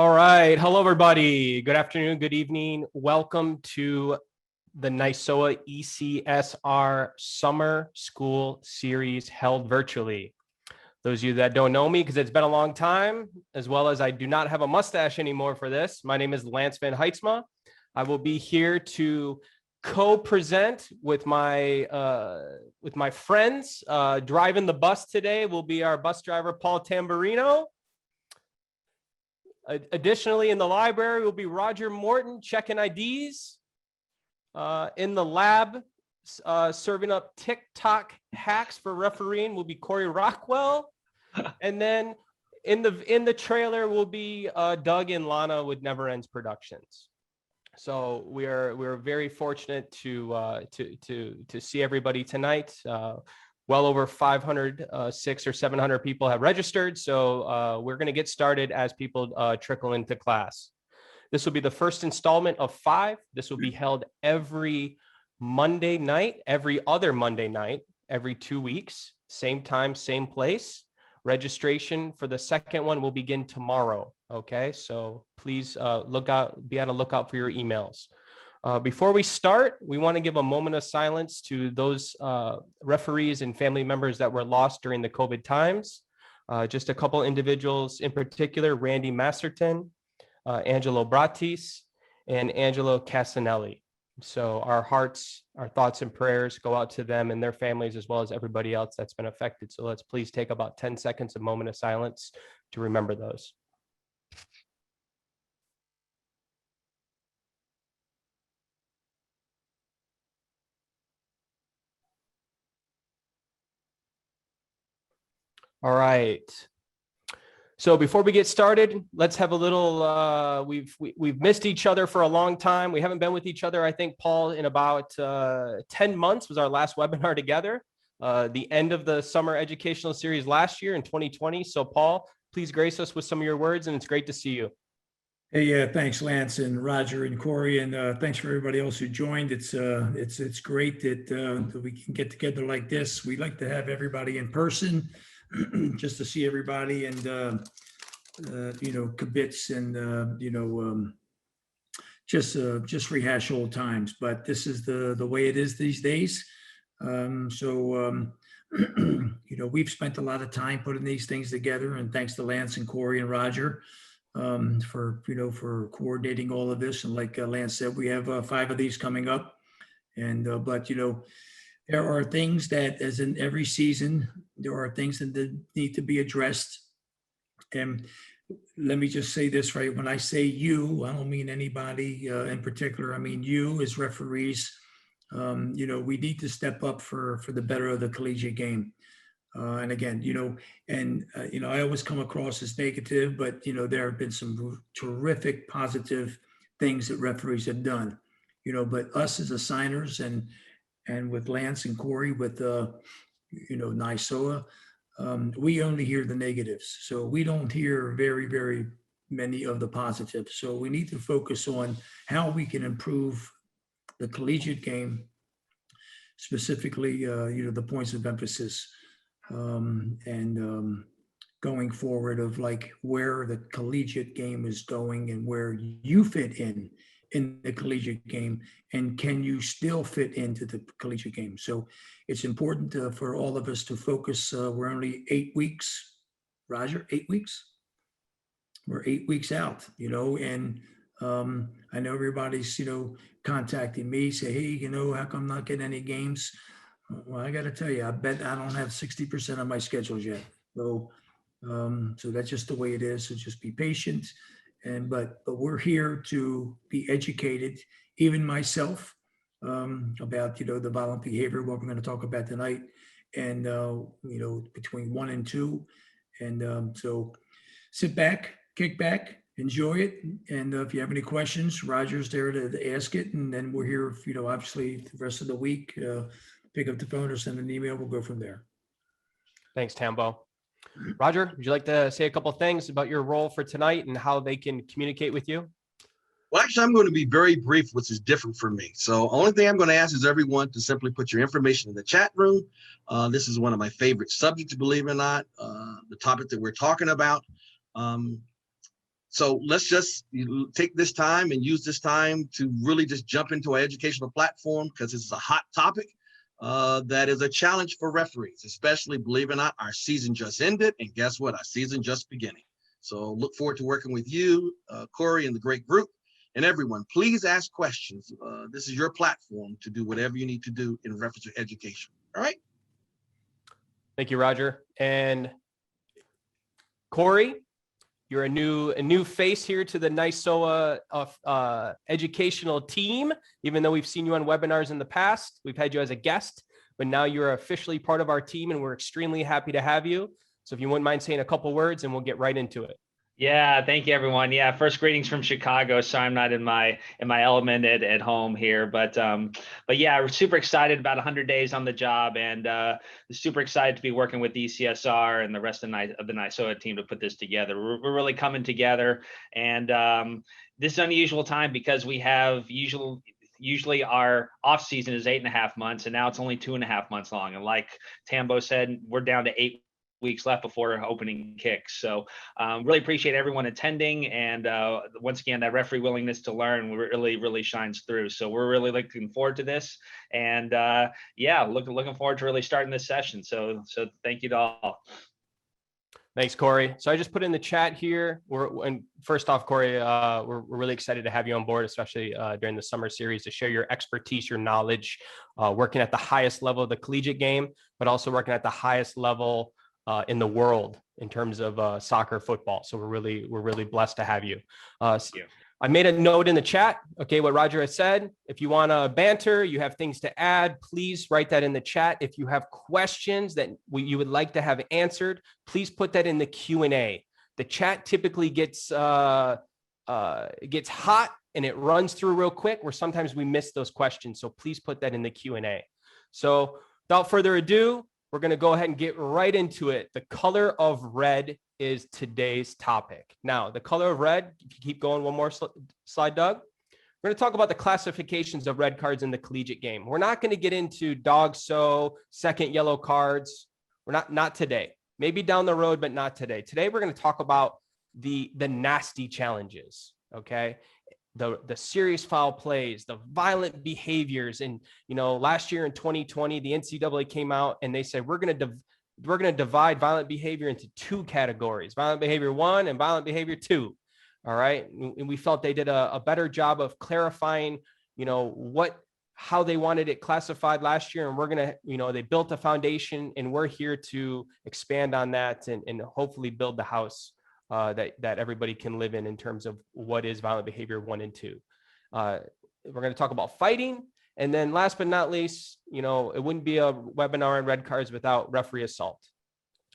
All right. Hello, everybody. Good afternoon. Good evening. Welcome to the NYSOA ECSR Summer School Series held virtually. Those of you that don't know me, because it's been a long time, as well as I do not have a mustache anymore for this, my name is Lance Van Heitzma. I will be here to co-present with my friends. Driving the bus today will be our bus driver, Paul Tamburino. Additionally, in the library will be Roger Morton checking IDs. In the lab, serving up TikTok hacks for refereeing will be Corey Rockwell. And then in the trailer will be Doug and Lana with Never Ends Productions. So we're very fortunate to see everybody tonight. Well over 506 or 700 people have registered. So we're going to get started as people trickle into class. This will be the first installment of 5. This will be held every Monday night, every other Monday night, every 2 weeks, same time, same place. Registration for the second one will begin tomorrow. Okay, so please be on the lookout for your emails. Before we start, we want to give a moment of silence to those referees and family members that were lost during the COVID times. Just a couple individuals in particular, Randy Masterton, Angelo Bratis, and Angelo Casanelli. So our hearts, our thoughts and prayers go out to them and their families, as well as everybody else that's been affected. So let's please take about 10 seconds, a moment of silence to remember those. All right. So before we get started, let's have a little, we've missed each other for a long time. We haven't been with each other, I think, Paul, in about 10 months was our last webinar together. The end of the summer educational series last year in 2020. So Paul, please grace us with some of your words, and it's great to see you. Hey, yeah, thanks, Lance and Roger and Corey, and thanks for everybody else who joined. It's great that we can get together like this. We like to have everybody in person, just to see everybody and kibitz and just rehash old times. But this is the way it is these days. We've spent a lot of time putting these things together, and thanks to Lance and Corey and Roger for coordinating all of this. And like Lance said, we have 5 of these coming up, and there are things that, as in every season, there are things that need to be addressed. And let me just say this, right? When I say you, I don't mean anybody in particular. I mean you as referees. We need to step up for the better of the collegiate game. And again, I always come across as negative, but, there have been some terrific positive things that referees have done, but us as assigners and with Lance and Corey with, NYSOA, we only hear the negatives. So we don't hear very, very many of the positives. So we need to focus on how we can improve the collegiate game, specifically, the points of emphasis. Going forward of like where the collegiate game is going and where you fit in the collegiate game, and can you still fit into the collegiate game. So it's important for all of us to focus. We're only 8 weeks, Roger, 8 weeks. We're 8 weeks out, and I know everybody's, contacting me, say, hey, how come I'm not getting any games? Well, I got to tell you, I bet I don't have 60% of my schedules yet. So that's just the way it is. So just be patient. But we're here to be educated, even myself, about, the violent behavior, what we're going to talk about tonight, and, between 1 and 2. And so sit back, kick back, enjoy it. And if you have any questions, Roger's there to ask it. And then we're here, obviously the rest of the week, pick up the phone or send an email. We'll go from there. Thanks, Tambo. Roger, would you like to say a couple of things about your role for tonight and how they can communicate with you? Well, actually, I'm going to be very brief, which is different for me. So only thing I'm going to ask is everyone to simply put your information in the chat room. This is one of my favorite subjects, believe it or not, the topic that we're talking about. So let's just take this time and use this time to really just jump into our educational platform, because this is a hot topic that is a challenge for referees, especially, believe it or not, our season just ended. And guess what? Our season just beginning. So look forward to working with you, Corey, and the great group. And everyone, please ask questions. This is your platform to do whatever you need to do in reference to education. All right. Thank you, Roger. And Corey, you're a new face here to the NYSOA educational team. Even though we've seen you on webinars in the past, we've had you as a guest, but now you're officially part of our team, and we're extremely happy to have you. So if you wouldn't mind saying a couple words, and we'll get right into it. Yeah, thank you, everyone. Yeah, first greetings from Chicago. So I'm not in my element at home here, but yeah, we're super excited about 100 days on the job, and super excited to be working with ECSR and the rest of the NYSOA team to put this together. We're really coming together, and this is an unusual time because we have usually our off season is 8.5 months, and now it's only 2.5 months long. And like Tambo said, we're down to 8 weeks left before opening kicks. So really appreciate everyone attending. And once again, that referee willingness to learn really shines through. So we're really looking forward to this. And yeah, looking forward to really starting this session. So thank you to all. Thanks, Corey. So I just put in the chat here. And first off, Corey, we're really excited to have you on board, especially during the summer series, to share your expertise, your knowledge, working at the highest level of the collegiate game, but also working at the highest level in the world in terms of soccer, football. So we're really blessed to have you. I made a note in the chat. Okay, what Roger has said. If you want to banter, you have things to add, please write that in the chat. If you have questions that you would like to have answered, please put that in the Q&A. The chat typically gets hot and it runs through real quick, where sometimes we miss those questions. So please put that in the Q&A. So without further ado, we're going to go ahead and get right into it. The color of red is today's topic. Now, the color of red, if you keep going one more slide, Doug, we're going to talk about the classifications of red cards in the collegiate game. We're not going to get into dog so, second yellow cards. We're not today. Maybe down the road, but not today. Today, we're going to talk about the nasty challenges, okay? The serious foul plays, the violent behaviors. And, last year in 2020, the NCAA came out and they said, we're going to divide violent behavior into 2 categories, violent behavior 1 and violent behavior 2. All right. And we felt they did a better job of clarifying, how they wanted it classified last year. And we're going to, they built a foundation, and we're here to expand on that and hopefully build the house that everybody can live in terms of what is violent behavior 1 and 2. We're going to talk about fighting. And then last but not least, it wouldn't be a webinar on red cards without referee assault.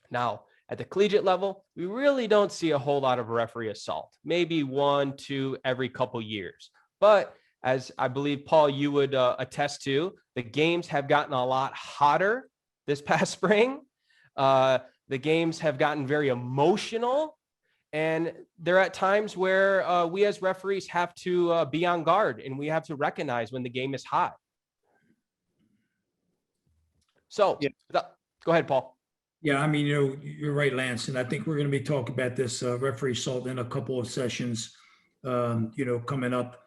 Now, at the collegiate level, we really don't see a whole lot of referee assault, maybe 1, 2 every couple years. But as I believe, Paul, you would attest to, the games have gotten a lot hotter this past spring. The games have gotten very emotional. And there are at times where we as referees have to be on guard, and we have to recognize when the game is hot. So Go ahead, Paul. Yeah, I mean, you're right, Lance. And I think we're going to be talking about this referee assault in a couple of sessions, coming up.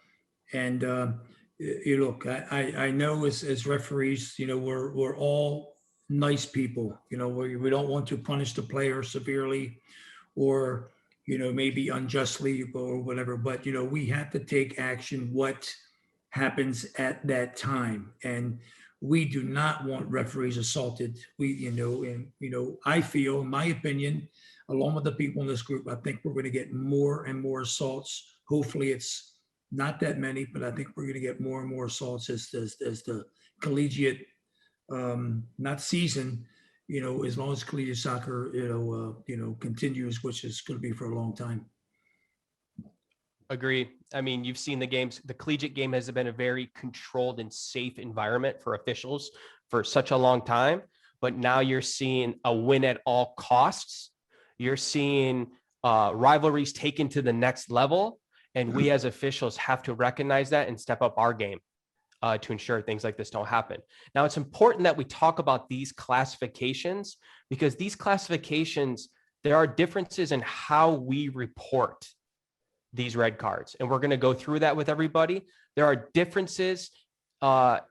And look, I know as referees, we're all nice people. We don't want to punish the player severely or maybe unjustly or whatever, but, we have to take action what happens at that time. And we do not want referees assaulted. I feel, in my opinion, along with the people in this group, I think we're going to get more and more assaults. Hopefully it's not that many, but I think we're going to get more and more assaults as the collegiate, not season, as long as collegiate soccer, continues, which is going to be for a long time. Agree. I mean, you've seen the games. The collegiate game has been a very controlled and safe environment for officials for such a long time. But now you're seeing a win at all costs. You're seeing rivalries taken to the next level. And we as officials have to recognize that and step up our game to ensure things like this don't happen. Now, it's important that we talk about these classifications, because these classifications, there are differences in how we report. these red cards. And we're going to go through that with everybody. There are differences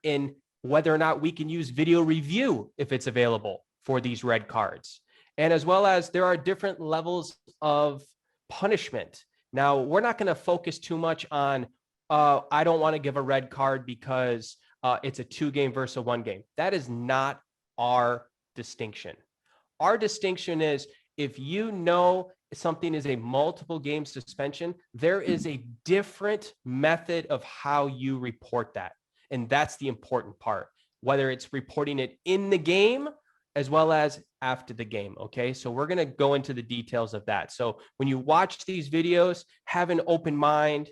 in whether or not we can use video review if it's available for these red cards. And as well as there are different levels of punishment. Now, we're not going to focus too much on, I don't want to give a red card because it's a 2-game versus a 1-game. That is not our distinction. Our distinction is if you know something is a multiple game suspension, there is a different method of how you report that. And that's the important part, whether it's reporting it in the game as well as after the game. Okay. So we're going to go into the details of that. So when you watch these videos, have an open mind,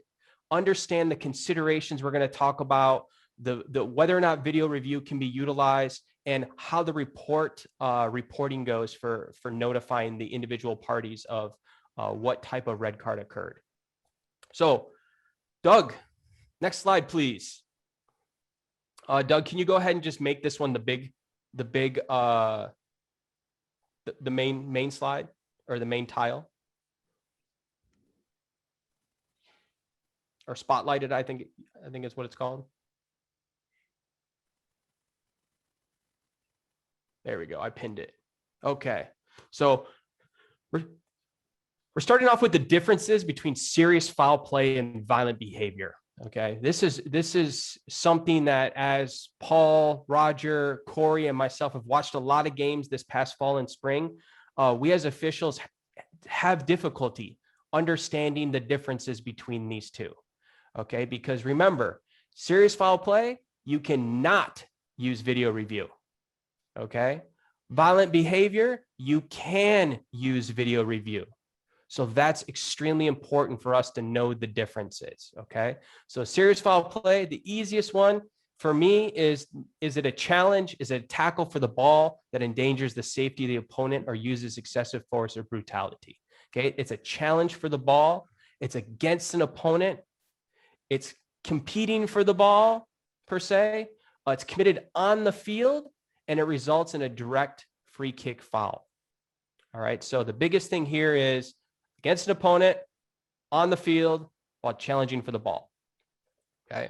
understand the considerations we're going to talk about, the whether or not video review can be utilized, and how the reporting goes for notifying the individual parties of what type of red card occurred. So, Doug, next slide, please. Doug, can you go ahead and just make this one the main slide, or the main tile, or spotlighted? I think is what it's called. There we go. I pinned it. Okay. So we're starting off with the differences between serious foul play and violent behavior. Okay. This is something that, as Paul, Roger, Corey, and myself have watched a lot of games this past fall and spring, we as officials have difficulty understanding the differences between these two. Okay. Because remember, serious foul play, you cannot use video review. Okay. Violent behavior, you can use video review. So that's extremely important for us to know the differences. Okay. So serious foul play, the easiest one for me is it a challenge? Is it a tackle for the ball that endangers the safety of the opponent or uses excessive force or brutality? Okay. It's a challenge for the ball. It's against an opponent. It's competing for the ball per se. It's committed on the field, and it results in a direct free kick foul. All right. So the biggest thing here is against an opponent on the field while challenging for the ball. Okay.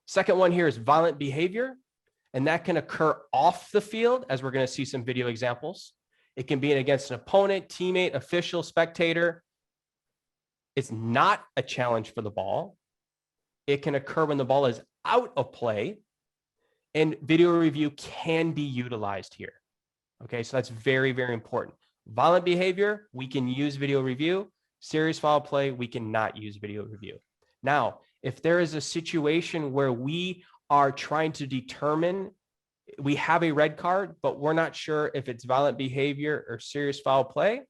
Second one here is violent behavior, and that can occur off the field, as we're going to see some video examples. It can be against an opponent, teammate, official, spectator. It's not a challenge for the ball. It can occur when the ball is out of play, and video review can be utilized here. Okay, so that's very, very important. Violent behavior, we can use video review. Serious foul play, we cannot use video review. Now, if there is a situation where we are trying to determine, we have a red card, but we're not sure if it's violent behavior or serious foul play,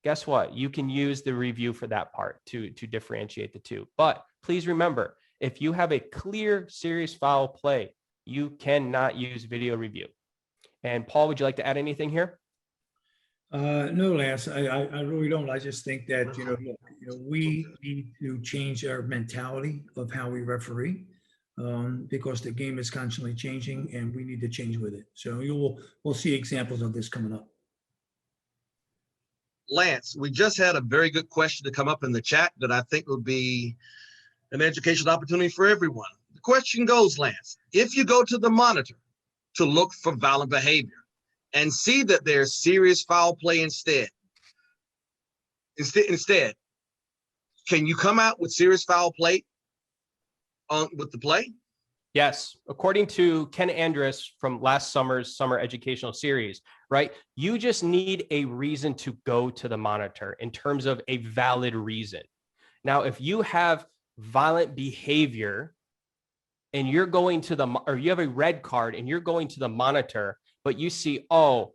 guess what? You can use the review for that part to differentiate the two. But please remember, if you have a clear serious foul play, you cannot use video review. And Paul, would you like to add anything here? No, Lance, I really don't. I just think that, we need to change our mentality of how we referee, because the game is constantly changing and we need to change with it. So we'll see examples of this coming up. Lance, we just had a very good question to come up in the chat that I think will be an educational opportunity for everyone. The question goes, Lance, if you go to the monitor to look for violent behavior and see that there's serious foul play instead, can you come out with serious foul play with the play? Yes. According to Ken Andrus from last summer's summer educational series, right? You just need a reason to go to the monitor in terms of a valid reason. Now, if you have violent behavior and you're going to or you have a red card and you're going to the monitor, but you see, oh,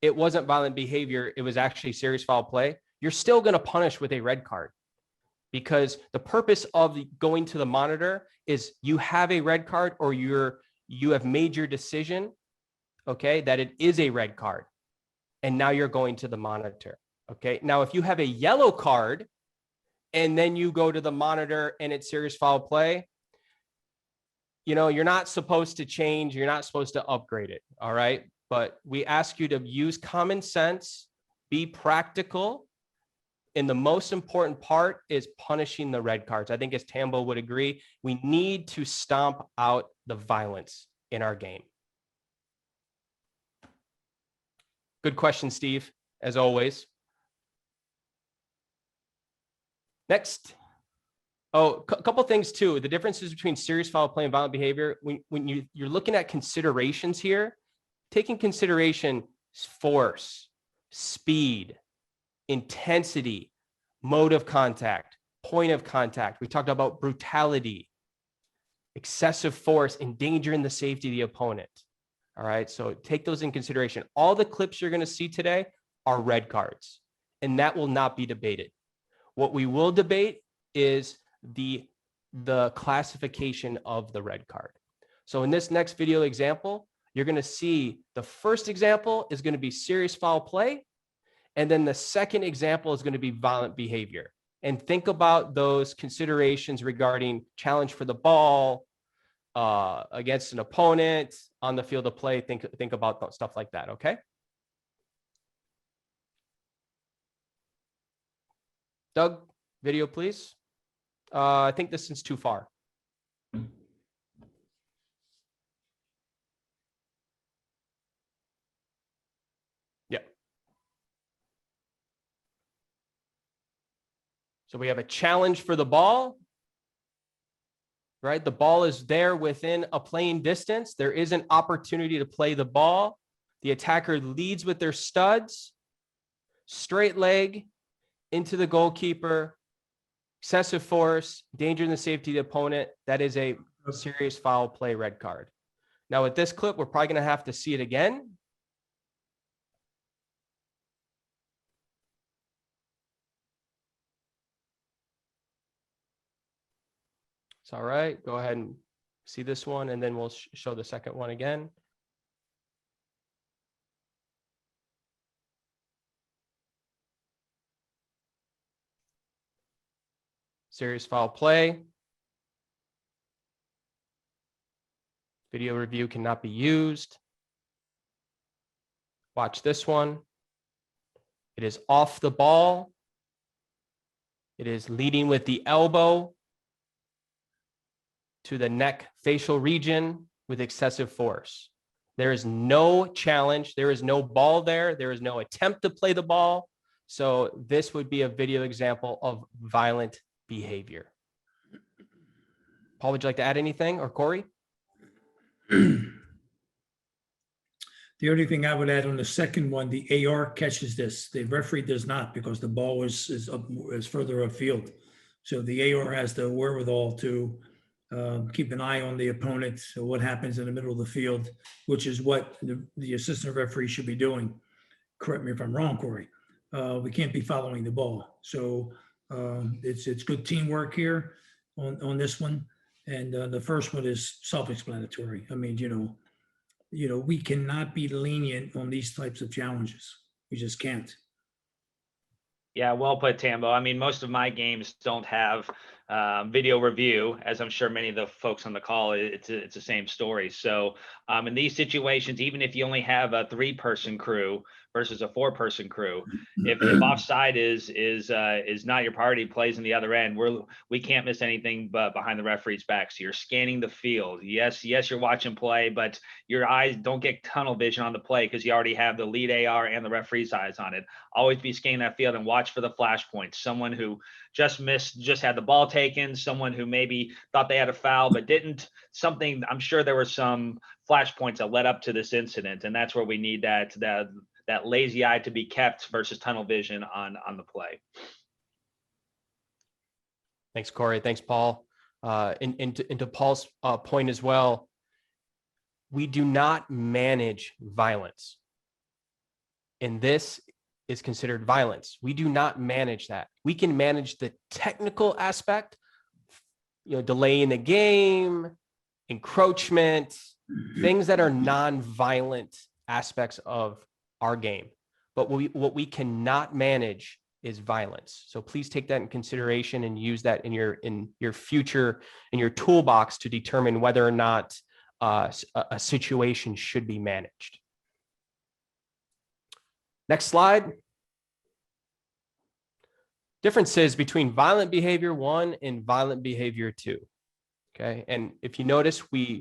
it wasn't violent behavior, it was actually serious foul play, you're still going to punish with a red card, because the purpose of going to the monitor is you have a red card, or you have made your decision, okay, that it is a red card, and now you're going to the monitor. Okay. Now, if you have a yellow card and then you go to the monitor and it's serious foul play, you're not supposed to change. You're not supposed to upgrade it. All right. But we ask you to use common sense, be practical, And the most important part is punishing the red cards. I think as Tambo would agree, we need to stomp out the violence in our game. Good question, Steve, as always. Next. Oh, a couple things too. The differences between serious foul play and violent behavior. When you're looking at considerations here, taking consideration force, speed, intensity, mode of contact, point of contact. We talked about brutality, excessive force, endangering the safety of the opponent. All right, so take those in consideration. All the clips you're going to see today are red cards, and that will not be debated. What we will debate is the classification of the red card. So in this next video example, you're going to see the first example is going to be serious foul play. And then the second example is going to be violent behavior. And think about those considerations regarding challenge for the ball against an opponent on the field of play. Think about stuff like that. Okay. Doug, video, please. I think this is too far. Yeah. So we have a challenge for the ball, right? The ball is there within a playing distance. There is an opportunity to play the ball. The attacker leads with their studs, straight leg into the goalkeeper, excessive force, danger in the safety of the opponent. That is a serious foul play red card. Now with this clip, we're probably going to have to see it again. It's all right. Go ahead and see this one, and then we'll show the second one again. Serious foul play. Video review cannot be used. Watch this one. It is off the ball. It is leading with the elbow to the neck facial region with excessive force. There is no challenge. There is no ball there. There is no attempt to play the ball. So this would be a video example of violent behavior. Paul, would you like to add anything, or Corey? The only thing I would add on the second one, the AR catches this. The referee does not, because the ball is further upfield. So the AR has the wherewithal to keep an eye on the opponent, what happens in the middle of the field, which is what the assistant referee should be doing. Correct me if I'm wrong, Corey. We can't be following the ball. So it's good teamwork here on this one. And the first one is self-explanatory. I mean, we cannot be lenient on these types of challenges. We just can't. Yeah, well put, Tambo. I mean, most of my games don't have video review, as I'm sure many of the folks on the call, it's the same story. So in these situations, even if you only have a 3-person crew versus a 4-person crew, if offside is not your priority, plays in the other end, we can't miss anything but behind the referee's back. So you're scanning the field. Yes, you're watching play, but your eyes don't get tunnel vision on the play because you already have the lead AR and the referee's eyes on it. Always be scanning that field and watch for the flash points. Someone who just had the ball taken, someone who maybe thought they had a foul but didn't. Something, I'm sure there were some flash points that led up to this incident, and that's where we need that lazy eye to be kept versus tunnel vision on the play. Thanks, Corey. Thanks, Paul. And to Paul's point as well, we do not manage violence. And this is considered violence. We do not manage that. We can manage the technical aspect, delaying the game, encroachment, things that are non-violent aspects of our game. But what we cannot manage is violence. So please take that in consideration and use that in your future, in your toolbox, to determine whether or not a situation should be managed. Next slide. differences between violent behavior 1 and violent behavior 2. Okay, and if you notice, we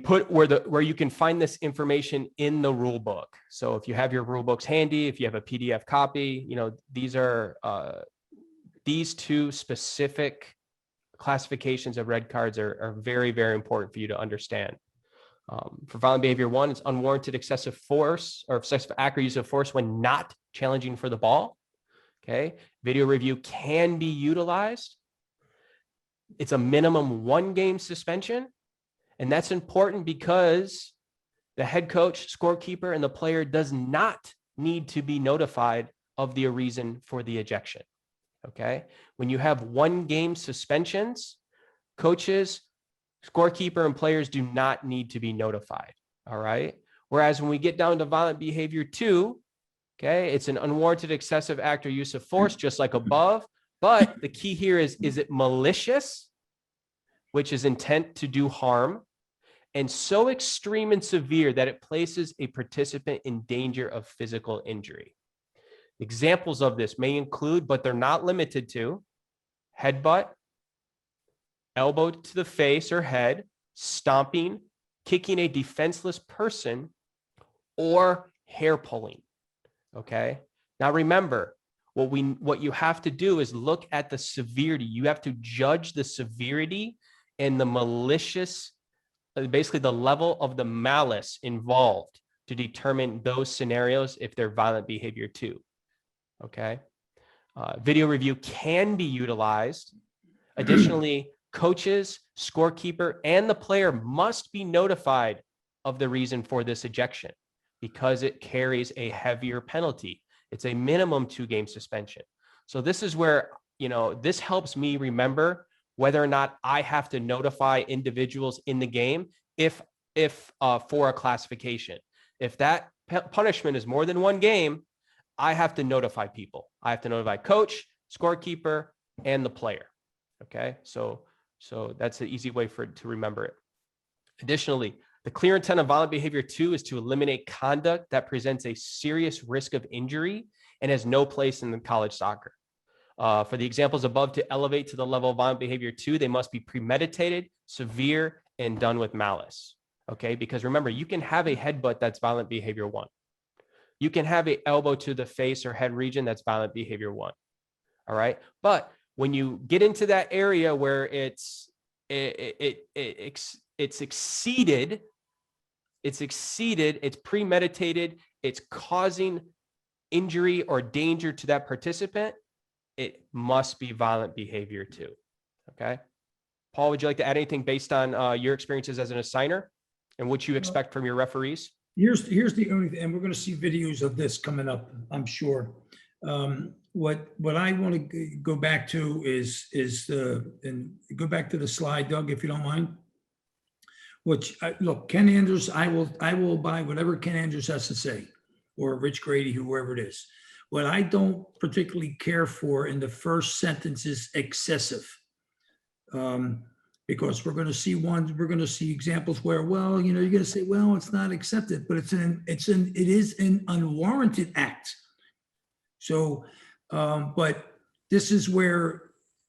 put where you can find this information in the rule book. So if you have your rule books handy, if you have a PDF copy, these are these two specific classifications of red cards are very, very important for you to understand. For violent behavior 1, it's unwarranted excessive force or excessive act or use of force when not challenging for the ball. Okay, video review can be utilized. It's a minimum 1-game suspension. And that's important because the head coach, scorekeeper, and the player does not need to be notified of the reason for the ejection. Okay. When you have 1-game suspensions, coaches, scorekeeper, and players do not need to be notified. All right. Whereas when we get down to violent behavior 2, okay, it's an unwarranted excessive act or use of force, just like above. But the key here is it malicious, which is intent to do harm, and so extreme and severe that it places a participant in danger of physical injury. Examples of this may include, but they're not limited to, headbutt, elbow to the face or head, stomping, kicking a defenseless person, or hair pulling. Okay. Now remember, what you have to do is look at the severity. You have to judge the severity and the malicious, basically the level of the malice involved to determine those scenarios if they're violent behavior 2. Okay. Video review can be utilized. Additionally, coaches, scorekeeper, and the player must be notified of the reason for this ejection because it carries a heavier penalty. It's a minimum 2-game suspension. So this is where, this helps me remember whether or not I have to notify individuals in the game if for a classification. If that punishment is more than 1 game, I have to notify people. I have to notify coach, scorekeeper, and the player. Okay, so that's an easy way to remember it. Additionally, the clear intent of violent behavior 2 is to eliminate conduct that presents a serious risk of injury and has no place in the college soccer. For the examples above to elevate to the level of violent behavior 2, they must be premeditated, severe, and done with malice. Okay, because remember, you can have a headbutt that's violent behavior 1. You can have an elbow to the face or head region that's violent behavior 1. All right, but when you get into that area where it's exceeded, it's premeditated, it's causing injury or danger to that participant, it must be violent behavior 2. Okay. Paul, would you like to add anything based on your experiences as an assigner and what you expect from your referees? Here's the only thing, and we're going to see videos of this coming up, I'm sure. What I want to go back to is and go back to the slide, Doug, if you don't mind. Look, Ken Andrews, I will buy whatever Ken Andrews has to say, or Rich Grady, whoever it is. What I don't particularly care for in the first sentence is excessive. Because we're going to see examples where, well, you're going to say, well, it's not accepted, but it is an unwarranted act. So, but this is where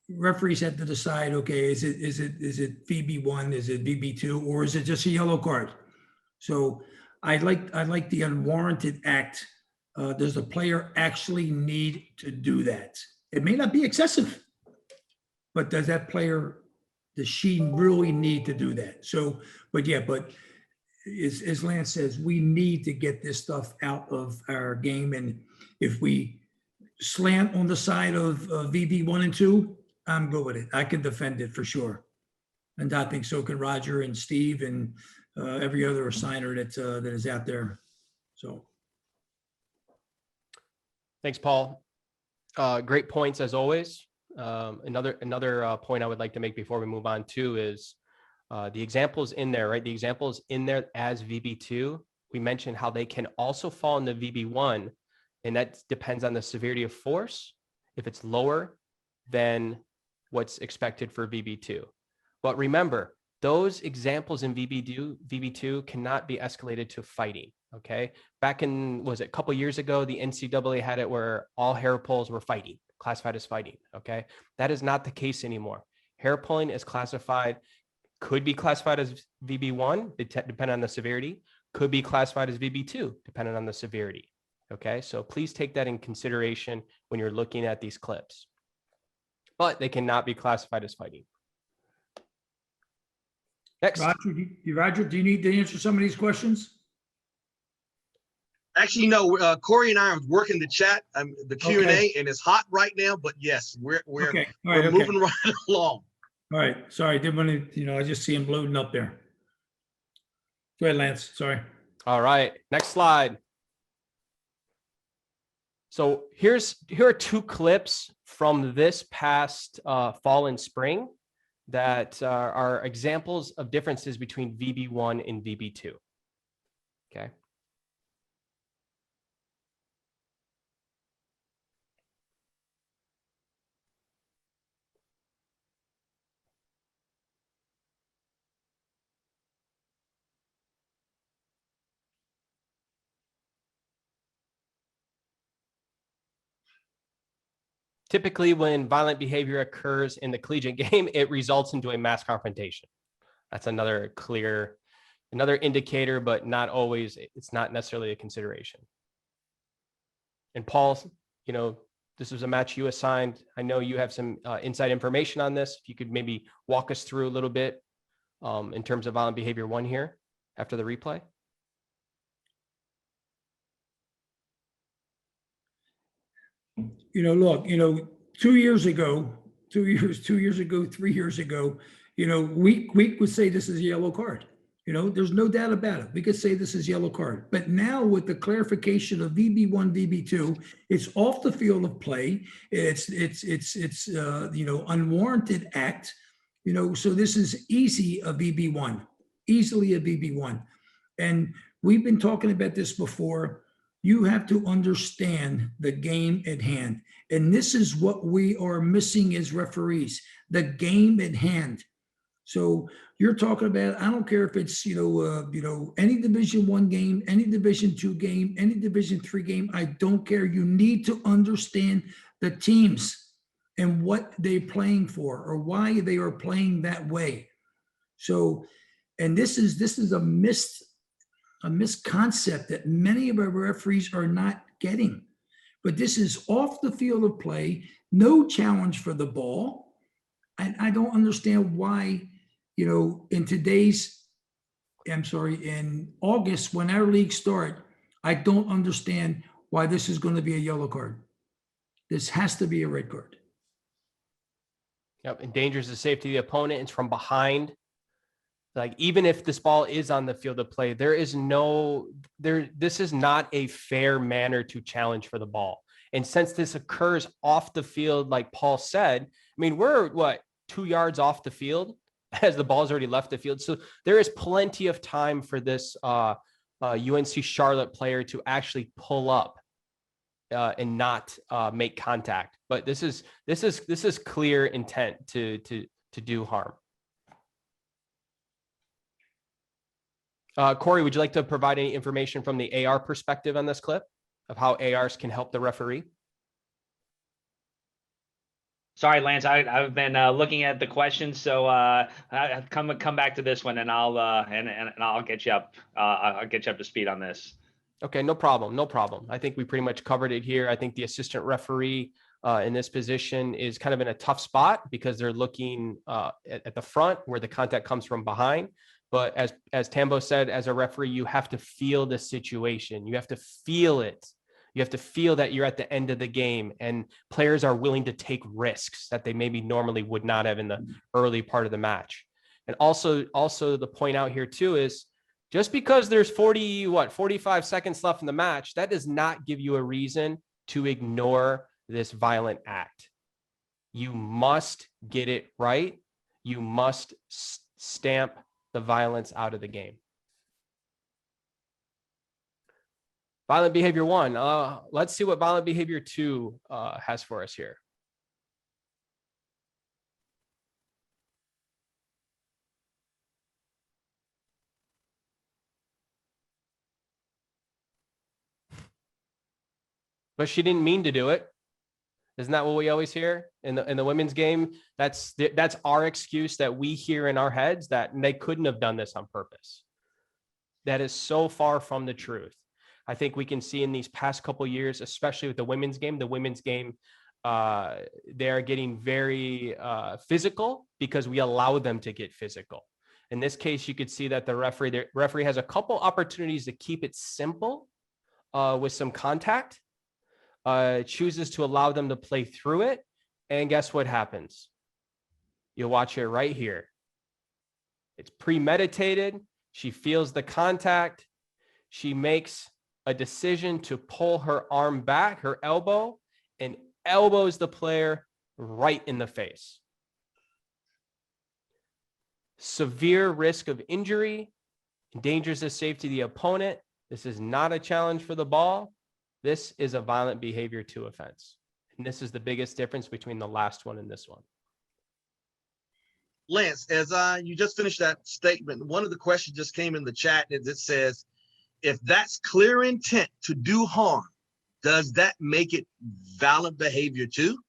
referees have to decide, okay, is it VB1, is it VB2, or is it just a yellow card? So I like the unwarranted act. Does the player actually need to do that? It may not be excessive, but does she really need to do that? So, but as Lance says, we need to get this stuff out of our game. And if we slant on the side of VB1 and 2, I'm good with it. I can defend it for sure. And I think so can Roger and Steve and every other assigner that is out there. So. Thanks, Paul. Great points as always. Another point I would like to make before we move on too is the examples in there, right? The examples in there as VB2, we mentioned how they can also fall into VB1, and that depends on the severity of force. If it's lower than what's expected for VB2. But remember, those examples in VB2 cannot be escalated to fighting. Okay. Back in, was it a couple years ago, the NCAA had it where all hair pulls were fighting, classified as fighting. Okay. That is not the case anymore. Hair pulling is classified, could be classified as VB1, depending on the severity, could be classified as VB2, depending on the severity. Okay. So please take that in consideration when you're looking at these clips, but they cannot be classified as fighting. Next. Roger, do you need to answer some of these questions? Actually, no. Corey and I are working the chat, the Q&A, and it's hot right now. But yes, we're Okay. All right, moving right along. All right. Sorry, didn't want to. I just see him loading up there. Go ahead, Lance. Sorry. All right. Next slide. So here are two clips from this past fall and spring that are examples of differences between VB1 and VB2. Okay. Typically, when violent behavior occurs in the collegiate game, it results into a mass confrontation. That's another indicator, but not always. It's not necessarily a consideration. And Paul, this was a match you assigned. I know you have some inside information on this. If you could maybe walk us through a little bit in terms of violent behavior 1 here after the replay. Look, 2 years ago, 3 years ago, we would say this is a yellow card. There's no doubt about it. We could say this is yellow card. But now with the clarification of VB1, VB2, it's off the field of play. It's unwarranted act. So this is easily a VB1. And we've been talking about this before. You have to understand the game at hand. And this is what we are missing as referees, the game at hand. So you're talking about, I don't care if it's, any Division I game, any Division II game, any Division III game, I don't care. You need to understand the teams and what they're playing for or why they are playing that way. So, and this is a misconcept that many of our referees are not getting. But this is off the field of play, no challenge for the ball. And I don't understand why, in August, when our league start, I don't understand why this is going to be a yellow card. This has to be a red card. Yep, endangers the safety of the opponent. It's from behind. Like, even if this ball is on the field of play, this is not a fair manner to challenge for the ball. And since this occurs off the field, like Paul said, I mean, we're 2 yards off the field as the ball's already left the field. So there is plenty of time for this UNC Charlotte player to actually pull up and not make contact. But this is clear intent to do harm. Corey, would you like to provide any information from the AR perspective on this clip of how ARs can help the referee? Sorry, Lance, I've been looking at the questions, so I come back to this one, and I'll I'll get you up. I'll get you up to speed on this. Okay, no problem. I think we pretty much covered it here. I think the assistant referee in this position is kind of in a tough spot because they're looking at the front where the contact comes from behind. But as Tambo said, as a referee, you have to feel the situation. You have to feel it. You have to feel that you're at the end of the game and players are willing to take risks that they maybe normally would not have in the early part of the match. And also the point out here too is just because there's 45 seconds left in the match, that does not give you a reason to ignore this violent act. You must get it right. You must stamp the violence out of the game. Violent behavior 1. Let's see what violent behavior 2 has for us here. but she didn't mean to do it. Isn't that what we always hear in the women's game? That's our excuse that we hear in our heads, that they couldn't have done this on purpose. That is so far from the truth. I think we can see in these past couple of years, especially with the women's game, they are getting very physical because we allow them to get physical. In this case, you could see that the referee has a couple opportunities to keep it simple with some contact. Chooses to allow them to play through it. And guess what happens? You'll watch it right here. It's premeditated. She feels the contact. She makes a decision to pull her arm back, her elbow, and elbows the player right in the face. Severe risk of injury, endangers the safety of the opponent. This is not a challenge for the ball. This is a violent behavior 2 offense. And this is the biggest difference between the last one and this one. Lance, as you just finished that statement, one of the questions just came in the chat, and it says, if that's clear intent to do harm, does that make it violent behavior too?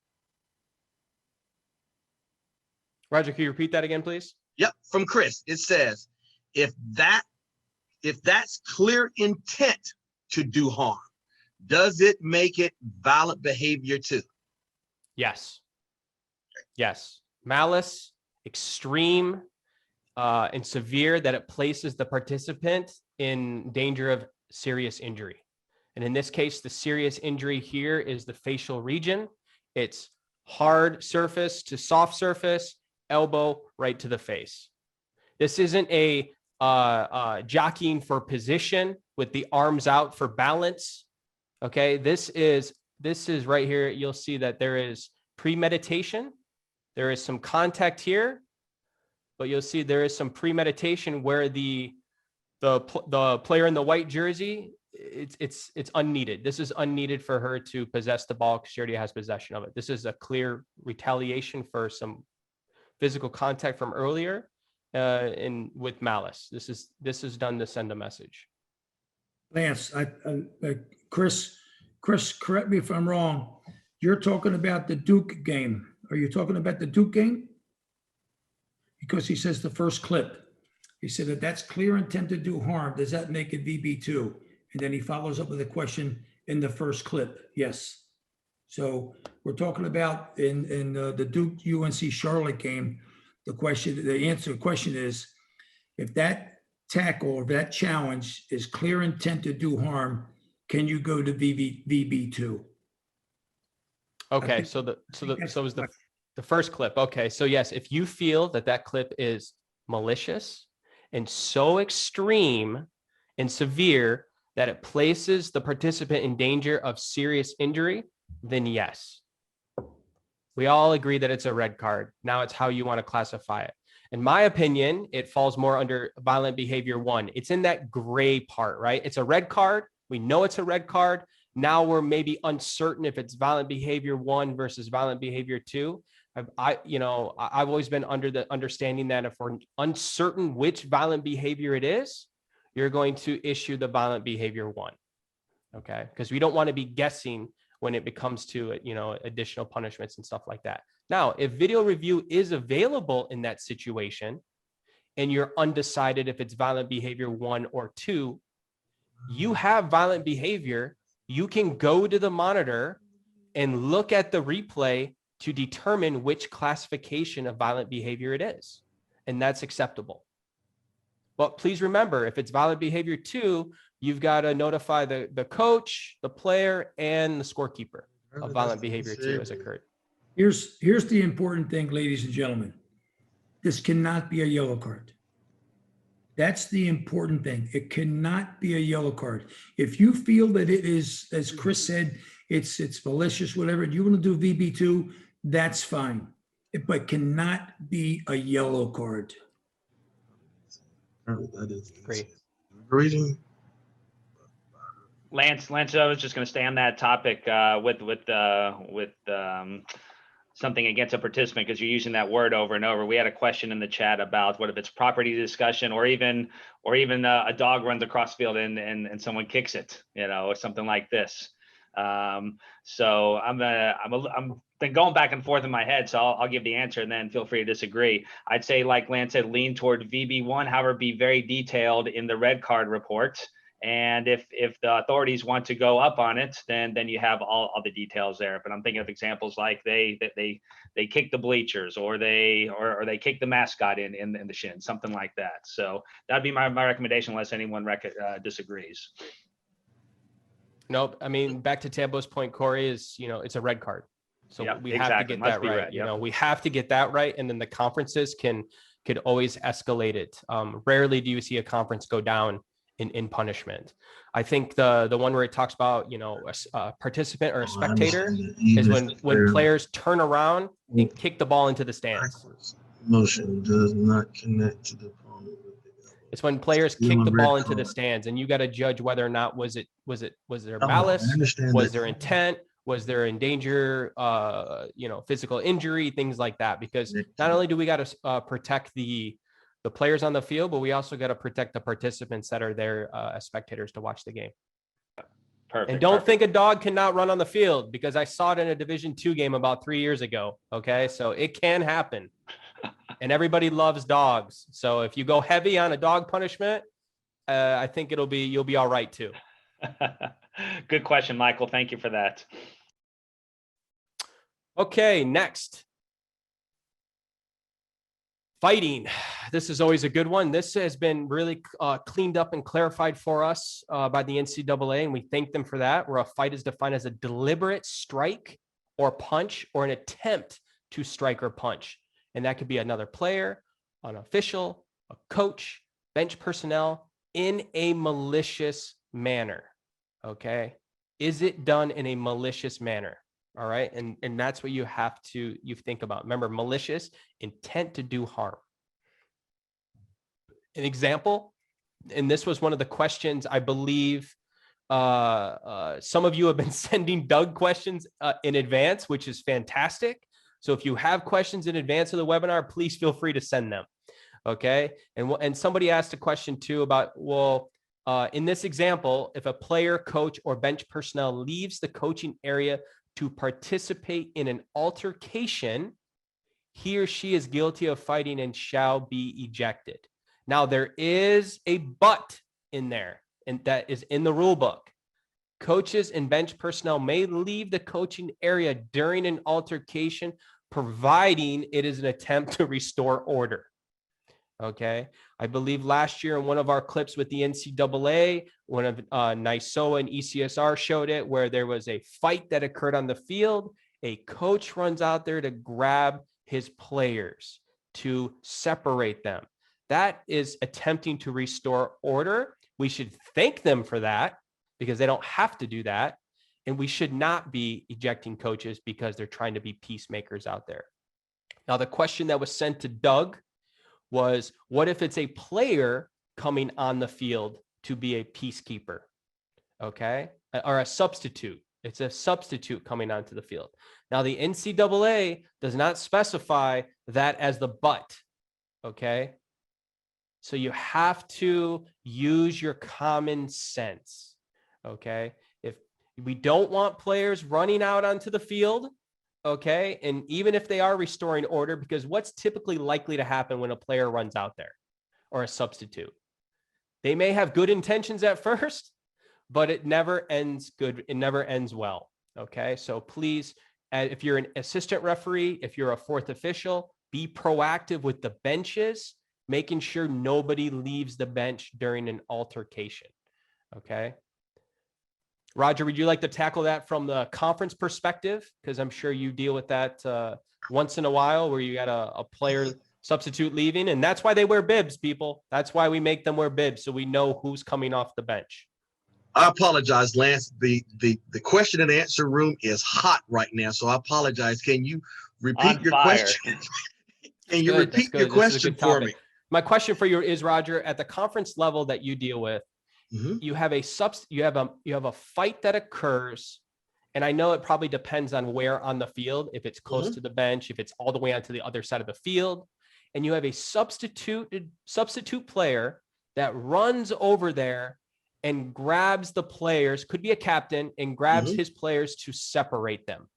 Roger, can you repeat that again, please? Yep, from Chris, it says, if that's clear intent to do harm, does it make it violent behavior too? Yes. Yes. Malice, extreme, and severe, that it places the participant in danger of serious injury. And in this case, the serious injury here is the facial region. It's hard surface to soft surface, elbow right to the face. This isn't a jockeying for position with the arms out for balance. Okay, this is right here. You'll see that there is premeditation. There is some contact here, but you'll see there is some premeditation where the player in the white jersey, it's unneeded. This is unneeded for her to possess the ball because she already has possession of it. This is a clear retaliation for some physical contact from earlier, and with malice. This is done to send a message. Lance, Chris, correct me if I'm wrong. You're talking about the Duke game. Are you talking about the Duke game? Because he says the first clip. He said that that's clear intent to do harm. Does that make it VB2? And then he follows up with a question in the first clip. Yes. So we're talking about in the Duke UNC Charlotte game. The question is, if that tackle or that challenge is clear intent to do harm, can you go to VB2? Okay, so it was the first clip. Okay, so yes, if you feel that clip is malicious and so extreme and severe that it places the participant in danger of serious injury, then yes. We all agree that it's a red card. Now it's how you want to classify it. In my opinion, it falls more under violent behavior 1. It's in that gray part, right? It's a red card. We know it's a red card. Now we're maybe uncertain if it's violent behavior 1 versus violent behavior 2. I've always been under the understanding that if we're uncertain which violent behavior it is, you're going to issue the violent behavior 1. Okay? Because we don't want to be guessing when it becomes to, additional punishments and stuff like that. Now, if video review is available in that situation and you're undecided if it's violent behavior 1 or 2, you have violent behavior. You can go to the monitor and look at the replay to determine which classification of violent behavior it is. And that's acceptable. But please remember, if it's violent behavior 2, you've got to notify the coach, the player, and the scorekeeper of violent behavior 2 has occurred. Here's the important thing, ladies and gentlemen. This cannot be a yellow card. That's the important thing. It cannot be a yellow card. If you feel that it is, as Chris said, it's malicious, whatever, and you want to do VB2, that's fine. But cannot be a yellow card. That is Great. reading. Lance, I was just going to stay on that topic with something against a participant, because you're using that word over and over. We had a question in the chat about what if it's property discussion, or even a dog runs across the field and someone kicks it, or something like this. So I'm been going back and forth in my head. So I'll give the answer and then feel free to disagree. I'd say, like Lance said, lean toward VB1, however, be very detailed in the red card report. And if the authorities want to go up on it, then you have all the details there. But I'm thinking of examples like they kick the bleachers, or they kick the mascot in the shin, something like that. So that'd be my recommendation, unless anyone disagrees. Nope. I mean, back to Tambo's point, Corey, is, it's a red card. So Yep, we have to exactly. get Must that be right. red, yep. We have to get that right. And then the conferences could always escalate it. Rarely do you see a conference go down in punishment. I think the one where it talks about, a participant or a spectator is when players turn around and kick the ball into the stands. Motion does not connect to the opponent. It's when players kick the ball into the stands, and you got to judge whether or not was there malice, was there intent, was there in danger, physical injury, things like that. Because not only do we got to protect the players on the field, but we also got to protect the participants that are there as spectators to watch the game. Perfect. And don't think a dog cannot run on the field, because I saw it in a Division II game about 3 years ago. Okay, so it can happen. And everybody loves dogs. So if you go heavy on a dog punishment, I think you'll be all right too. Good question, Michael. Thank you for that. Okay, next. Fighting. This is always a good one. This has been really cleaned up and clarified for us by the NCAA, and we thank them for that, where a fight is defined as a deliberate strike or punch, or an attempt to strike or punch. And that could be another player, an official, a coach, bench personnel, in a malicious manner. Okay. Is it done in a malicious manner? All right. And that's what you think about. Remember, malicious, intent to do harm. An example, and this was one of the questions, I believe, some of you have been sending Doug questions in advance, which is fantastic. So if you have questions in advance of the webinar, please feel free to send them. Okay. And somebody asked a question too about, in this example, if a player, coach, or bench personnel leaves the coaching area to participate in an altercation, he or she is guilty of fighting and shall be ejected. Now, there is a but in there, and that is in the rule book. Coaches and bench personnel may leave the coaching area during an altercation, providing it is an attempt to restore order. Okay. I believe last year in one of our clips with the NCAA, one of NYSOA and ECSR showed it, where there was a fight that occurred on the field. A coach runs out there to grab his players, to separate them. That is attempting to restore order. We should thank them for that, because they don't have to do that. And we should not be ejecting coaches because they're trying to be peacemakers out there. Now, the question that was sent to Doug was, what if it's a player coming on the field to be a peacekeeper? Okay. Or a substitute. It's a substitute coming onto the field. Now, the NCAA does not specify that as the but. Okay. So you have to use your common sense. Okay. If we don't want players running out onto the field, okay, and even if they are restoring order, because what's typically likely to happen when a player runs out there, or a substitute? They may have good intentions at first, but it never ends good. It never ends well. Okay. So please, if you're an assistant referee, if you're a fourth official, be proactive with the benches, making sure nobody leaves the bench during an altercation. Okay. Roger, would you like to tackle that from the conference perspective? Because I'm sure you deal with that once in a while, where you got a player substitute leaving, and that's why they wear bibs, people. That's why we make them wear bibs, so we know who's coming off the bench. I apologize, Lance. The question and answer room is hot right now, so I apologize. Can you repeat your question? Can you repeat your question for me? My question for you is, Roger, at the conference level that you deal with, you have a fight that occurs, and I know it probably depends on where on the field, if it's close to the bench, if it's all the way onto the other side of the field, and you have a substitute player that runs over there and grabs the players, could be a captain, and grabs Mhm. his players to separate them.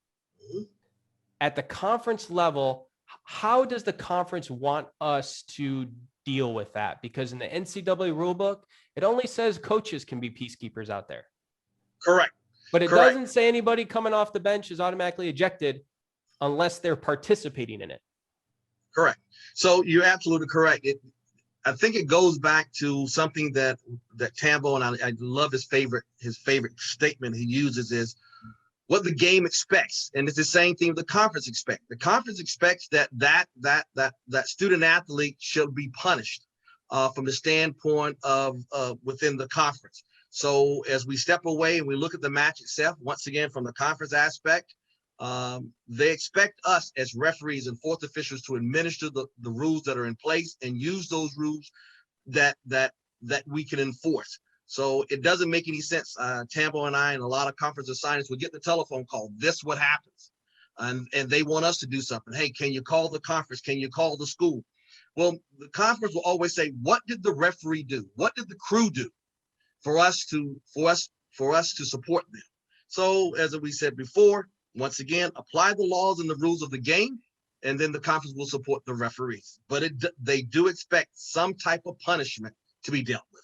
Mhm. At the conference level, how does the conference want us to deal with that? Because in the NCAA rulebook, it only says coaches can be peacekeepers out there. Correct. But it Correct. doesn't say anybody coming off the bench is automatically ejected unless they're participating in it. Correct. So you're absolutely correct. I think it goes back to something that Tambo, and I love his favorite statement he uses is what the game expects, and it's the same thing the conference expects. The conference expects that student athlete should be punished from the standpoint of within the conference. So as we step away and we look at the match itself, once again from the conference aspect, they expect us as referees and fourth officials to administer the rules that are in place and use those rules that we can enforce. So it doesn't make any sense. Tambo and I and a lot of conference assignments would get the telephone call. This what happens, and they want us to do something. Hey, can you call the conference? Can you call the school? Well, the conference will always say, what did the referee do? What did the crew do for us to support them? So as we said before, once again, apply the laws and the rules of the game, and then the conference will support the referees. But they do expect some type of punishment to be dealt with.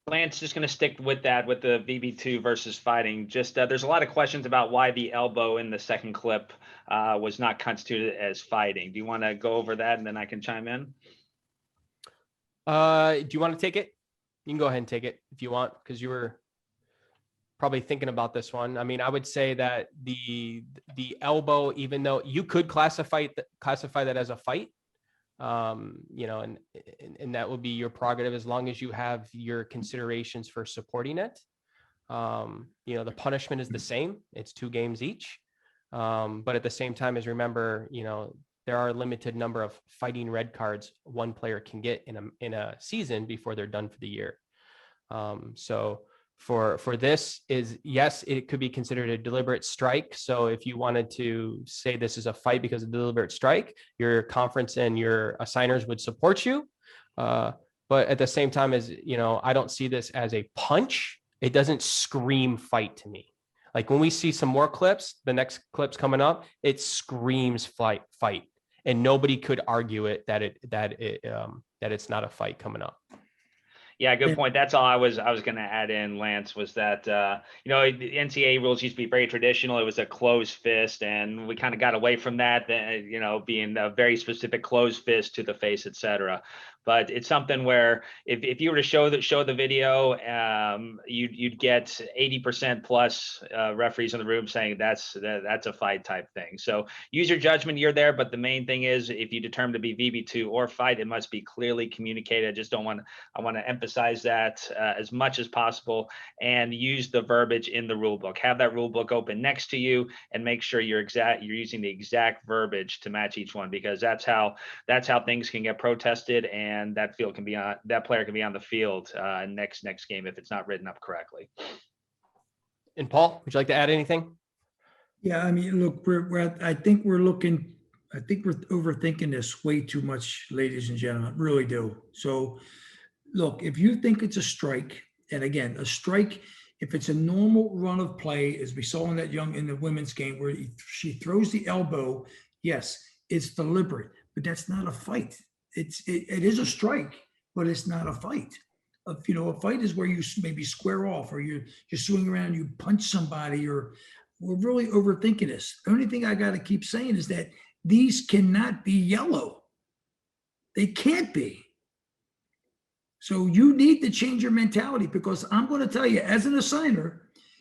Lance, just going to stick with that, with the VB2 versus fighting. Just there's a lot of questions about why the elbow in the second clip was not constituted as fighting. Do you want to go over that, and then I can chime in? Do you want to take it? You can go ahead and take it if you want, because you were probably thinking about this one. I mean, I would say that the elbow, even though you could classify that as a fight, you know, and that would be your prerogative as long as you have your considerations for supporting it. You know, the punishment is the same. It's 2 games each. But at the same time, as remember, you know, there are a limited number of fighting red cards one player can get in a season before they're done for the year. So for this is, yes, it could be considered a deliberate strike. So if you wanted to say this is a fight because of deliberate strike, your conference and your assigners would support you. But at the same time, as you know, I don't see this as a punch. It doesn't scream fight to me. Like when we see some more clips, the next clips coming up, it screams fight, and nobody could argue it that it's not a fight coming up. Yeah, good point. That's all I was going to add in, Lance, was that, you know, the NCAA rules used to be very traditional. It was a closed fist, and we kind of got away from that, you know, being a very specific closed fist to the face, et cetera. But it's something where if you were to show the video, you'd get 80% plus referees in the room saying that's a fight type thing. So use your judgment. You're there, but the main thing is if you determine to be VB2 or fight, it must be clearly communicated. I want to emphasize that as much as possible, and use the verbiage in the rule book. Have that rule book open next to you, and make sure you're using the exact verbiage to match each one, because that's how things can get protested, and that player can be on the field next game if it's not written up correctly. And Paul, would you like to add anything? Yeah, I mean, look, I think we're overthinking this way too much, ladies and gentlemen, really do. So look, if you think it's a strike, and again, a strike, if it's a normal run of play, as we saw in the women's game where she throws the elbow, yes, it's deliberate, but that's not a fight. It is a strike, but it's not a fight. You know, a fight is where you maybe square off, or you're swinging around, you punch somebody, or we're really overthinking this. The only thing I got to keep saying is that these cannot be yellow. They can't be. So you need to change your mentality, because I'm going to tell you, as an assigner,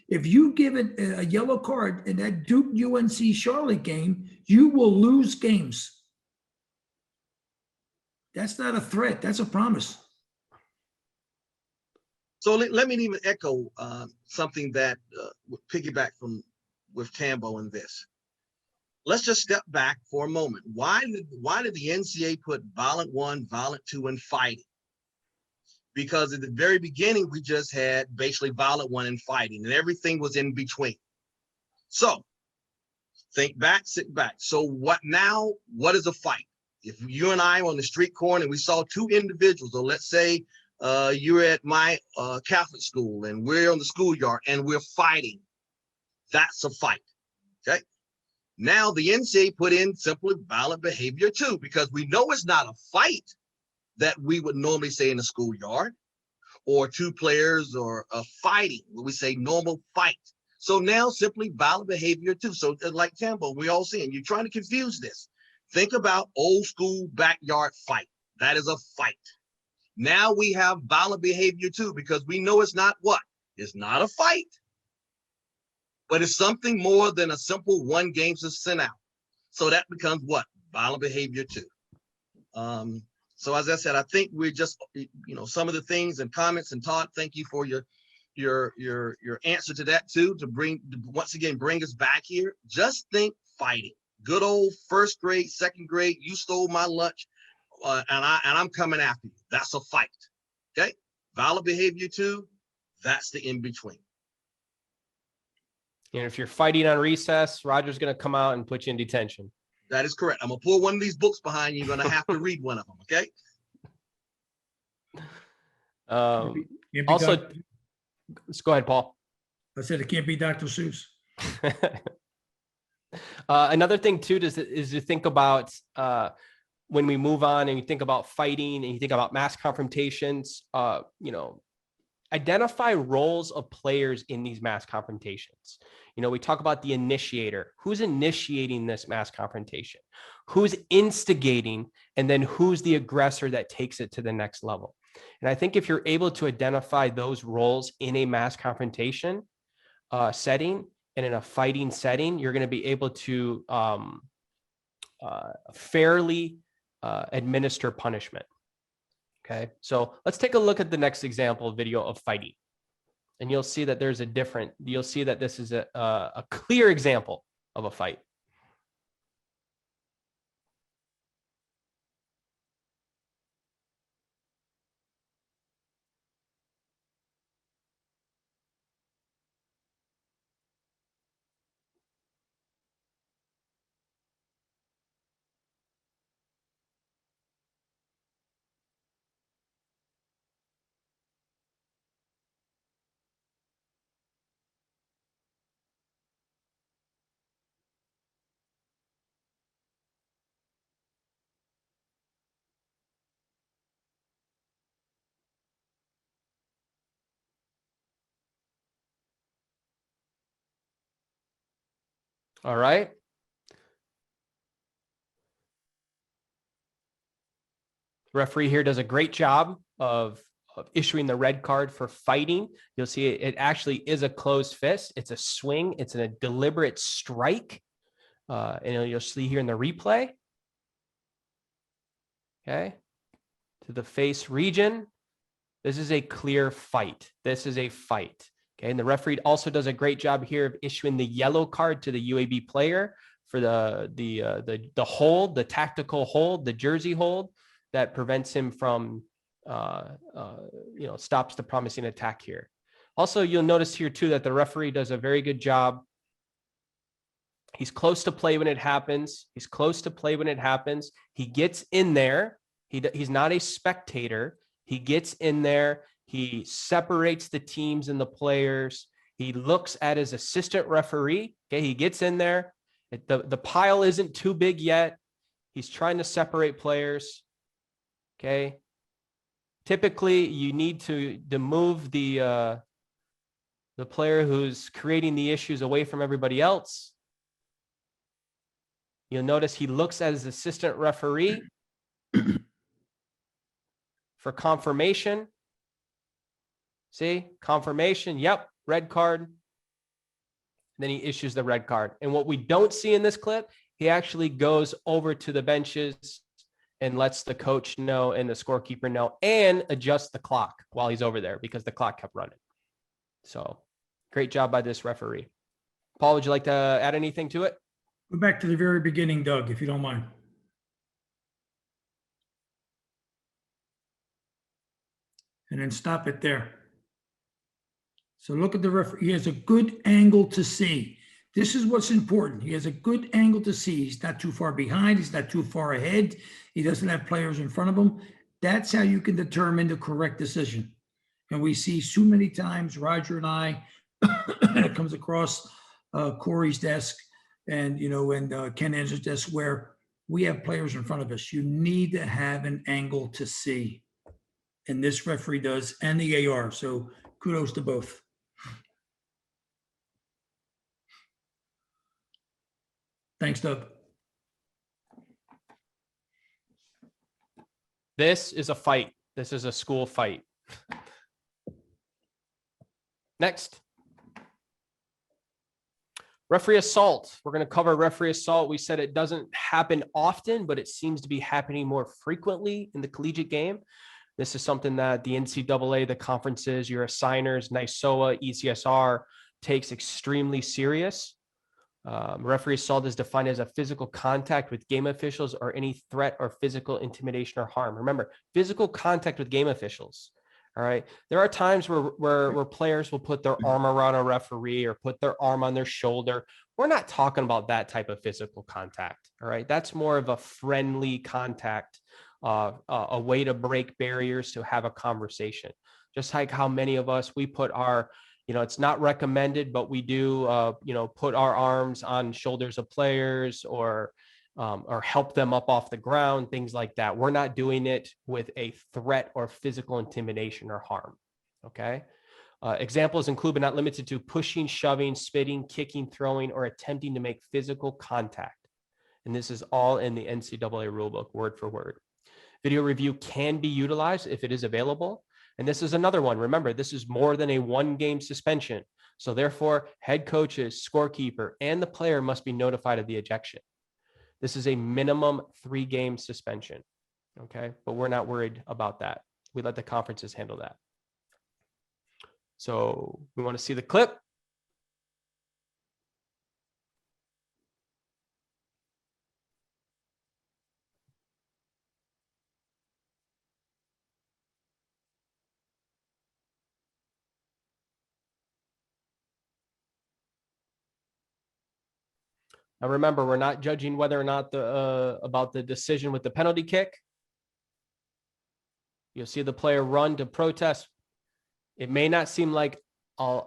if you give it a yellow card in that Duke UNC Charlotte game, you will lose games. That's not a threat. That's a promise. So let me even echo something that would piggyback with Tambo in this. Let's just step back for a moment. Why did the NCAA put violent 1, violent 2, and fighting? Because at the very beginning, we just had basically violent 1 and fighting, and everything was in between. So think back, sit back. So what is a fight? If you and I are on the street corner and we saw 2 individuals, or let's say you're at my Catholic school and we're on the schoolyard and we're fighting. That's a fight. Okay. Now the NCAA put in simply violent behavior too, because we know it's not a fight that we would normally say in a schoolyard, or two players or a fighting, when we say normal fight. So now simply violent behavior too. So like Tambo, we all saying, you're trying to confuse this. Think about old school backyard fight. That is a fight. Now we have violent behavior too, because we know it's not what? It's not a fight, but it's something more than a simple one game to send out. So that becomes what? Violent behavior too. So as I said, I think we're just, some of the things and comments, and Todd, thank you for your answer to that too, to once again, bring us back here. Just think fighting. Good old first grade, second grade, you stole my lunch, and I'm coming after you. That's a fight. Okay. Violent behavior too. That's the in between. And if you're fighting on recess, Roger's going to come out and put you in detention. That is correct. I'm gonna pull one of these books behind you. You're gonna have to read one of them. Okay. Also, let's go ahead, Paul. I said it can't be Dr. Seuss. Another thing too is to think about when we move on and you think about fighting and you think about mass confrontations, identify roles of players in these mass confrontations. We talk about the initiator. Who's initiating this mass confrontation? Who's instigating? And then who's the aggressor that takes it to the next level? And I think if you're able to identify those roles in a mass confrontation setting and in a fighting setting, you're going to be able to fairly administer punishment. Okay, so let's take a look at the next example video of fighting. And you'll see that you'll see that this is a clear example of a fight. All right. The referee here does a great job of issuing the red card for fighting. You'll see it actually is a closed fist. It's a swing. It's a deliberate strike. And you'll see here in the replay. Okay. To the face region. This is a clear fight. This is a fight. Okay. And the referee also does a great job here of issuing the yellow card to the UAB player for the hold, the tactical hold, the jersey hold that prevents him from, stops the promising attack here. Also, you'll notice here too that the referee does a very good job. He's close to play when it happens. He's close to play when it happens. He gets in there. He's not a spectator. He gets in there. He separates the teams and the players. He looks at his assistant referee. Okay, he gets in there. The pile isn't too big yet. He's trying to separate players. Okay. Typically, you need to move the player who's creating the issues away from everybody else. You'll notice he looks at his assistant referee for confirmation. See, confirmation. Yep, red card. Then he issues the red card. And what we don't see in this clip, he actually goes over to the benches and lets the coach know and the scorekeeper know and adjust the clock while he's over there because the clock kept running. So great job by this referee. Paul, would you like to add anything to it? Go back to the very beginning, Doug, if you don't mind. And then stop it there. So look at the referee. He has a good angle to see. This is what's important. He has a good angle to see. He's not too far behind. He's not too far ahead. He doesn't have players in front of him. That's how you can determine the correct decision. And we see so many times, Roger and I, it comes across Corey's desk and, and Ken Anderson's desk, where we have players in front of us. You need to have an angle to see. And this referee does, and the AR. So kudos to both. Thanks, Doug. This is a fight. This is a school fight. Next. Referee assault. We're going to cover referee assault. We said it doesn't happen often, but it seems to be happening more frequently in the collegiate game. This is something that the NCAA, the conferences, your assigners, NYSOA, ECSR takes extremely serious. Referee assault is defined as a physical contact with game officials or any threat or physical intimidation or harm. Remember, physical contact with game officials. All right. There are times where players will put their arm around a referee or put their arm on their shoulder. We're not talking about that type of physical contact. All right. That's more of a friendly contact, a way to break barriers, to have a conversation. Just like how many of us, we put our, it's not recommended, but we do, put our arms on shoulders of players or help them up off the ground, things like that. We're not doing it with a threat or physical intimidation or harm. Okay. Examples include, but not limited to, pushing, shoving, spitting, kicking, throwing, or attempting to make physical contact. And this is all in the NCAA rulebook, word for word. Video review can be utilized if it is available. And this is another one. Remember, this is more than a 1-game suspension. So therefore, head coaches, scorekeeper, and the player must be notified of the ejection. This is a minimum 3-game suspension. Okay, but we're not worried about that. We let the conferences handle that. So we want to see the clip. Now remember, we're not judging whether or not about the decision with the penalty kick. You'll see the player run to protest. It may not seem like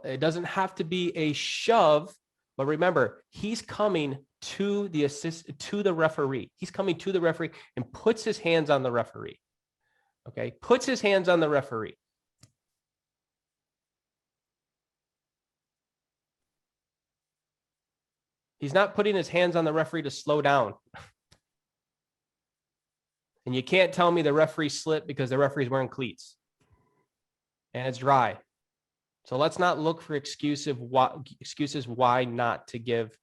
it doesn't have to be a shove, but remember, he's coming to the referee. He's coming to the referee and puts his hands on the referee. Okay, puts his hands on the referee. He's not putting his hands on the referee to slow down. And you can't tell me the referee slipped because the referee's wearing cleats and it's dry. So let's not look for excuses why not to give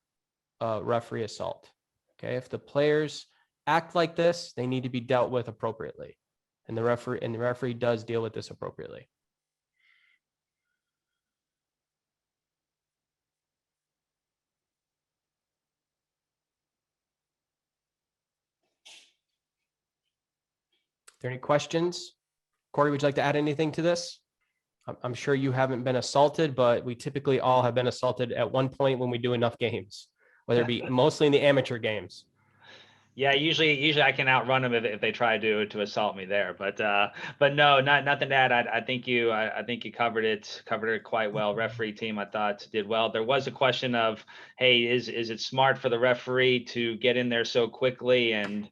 referee assault. Okay, if the players act like this, they need to be dealt with appropriately. And the referee does deal with this appropriately. Are there any questions? Corey, would you like to add anything to this? I'm sure you haven't been assaulted, but we typically all have been assaulted at one point when we do enough games, whether it be mostly in the amateur games. Yeah, usually I can outrun them if they try to assault me there, but no, nothing to add. I think you covered it quite well. Referee team, I thought, did well. There was a question of, hey, is it smart for the referee to get in there so quickly and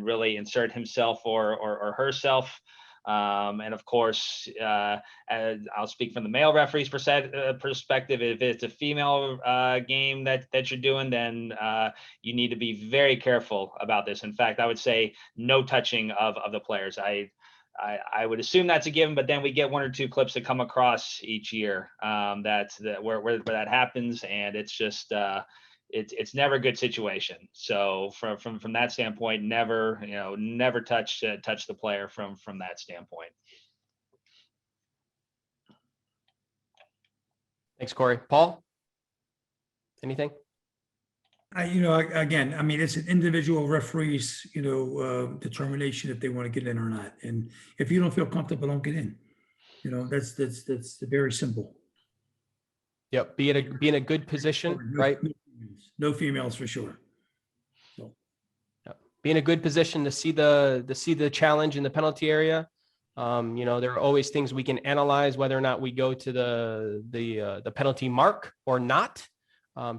really insert himself or herself? And of course, I'll speak from the male referee's perspective. If it's a female game that you're doing, then you need to be very careful about this. In fact, I would say no touching of the players. I would assume that's a given, but then we get 1 or 2 clips that come across each year where that happens, and it's just it's never a good situation. So from that standpoint, never touch the player from that standpoint. Thanks, Corey. Paul, anything? Again, I mean, it's an individual referee's, determination if they want to get in or not. And if you don't feel comfortable, don't get in. That's very simple. Yep. Be in a good position, right? No females for sure. So. Yep. be in a good position to see the challenge in the penalty area. You know, there are always things we can analyze whether or not we go to the penalty mark or not.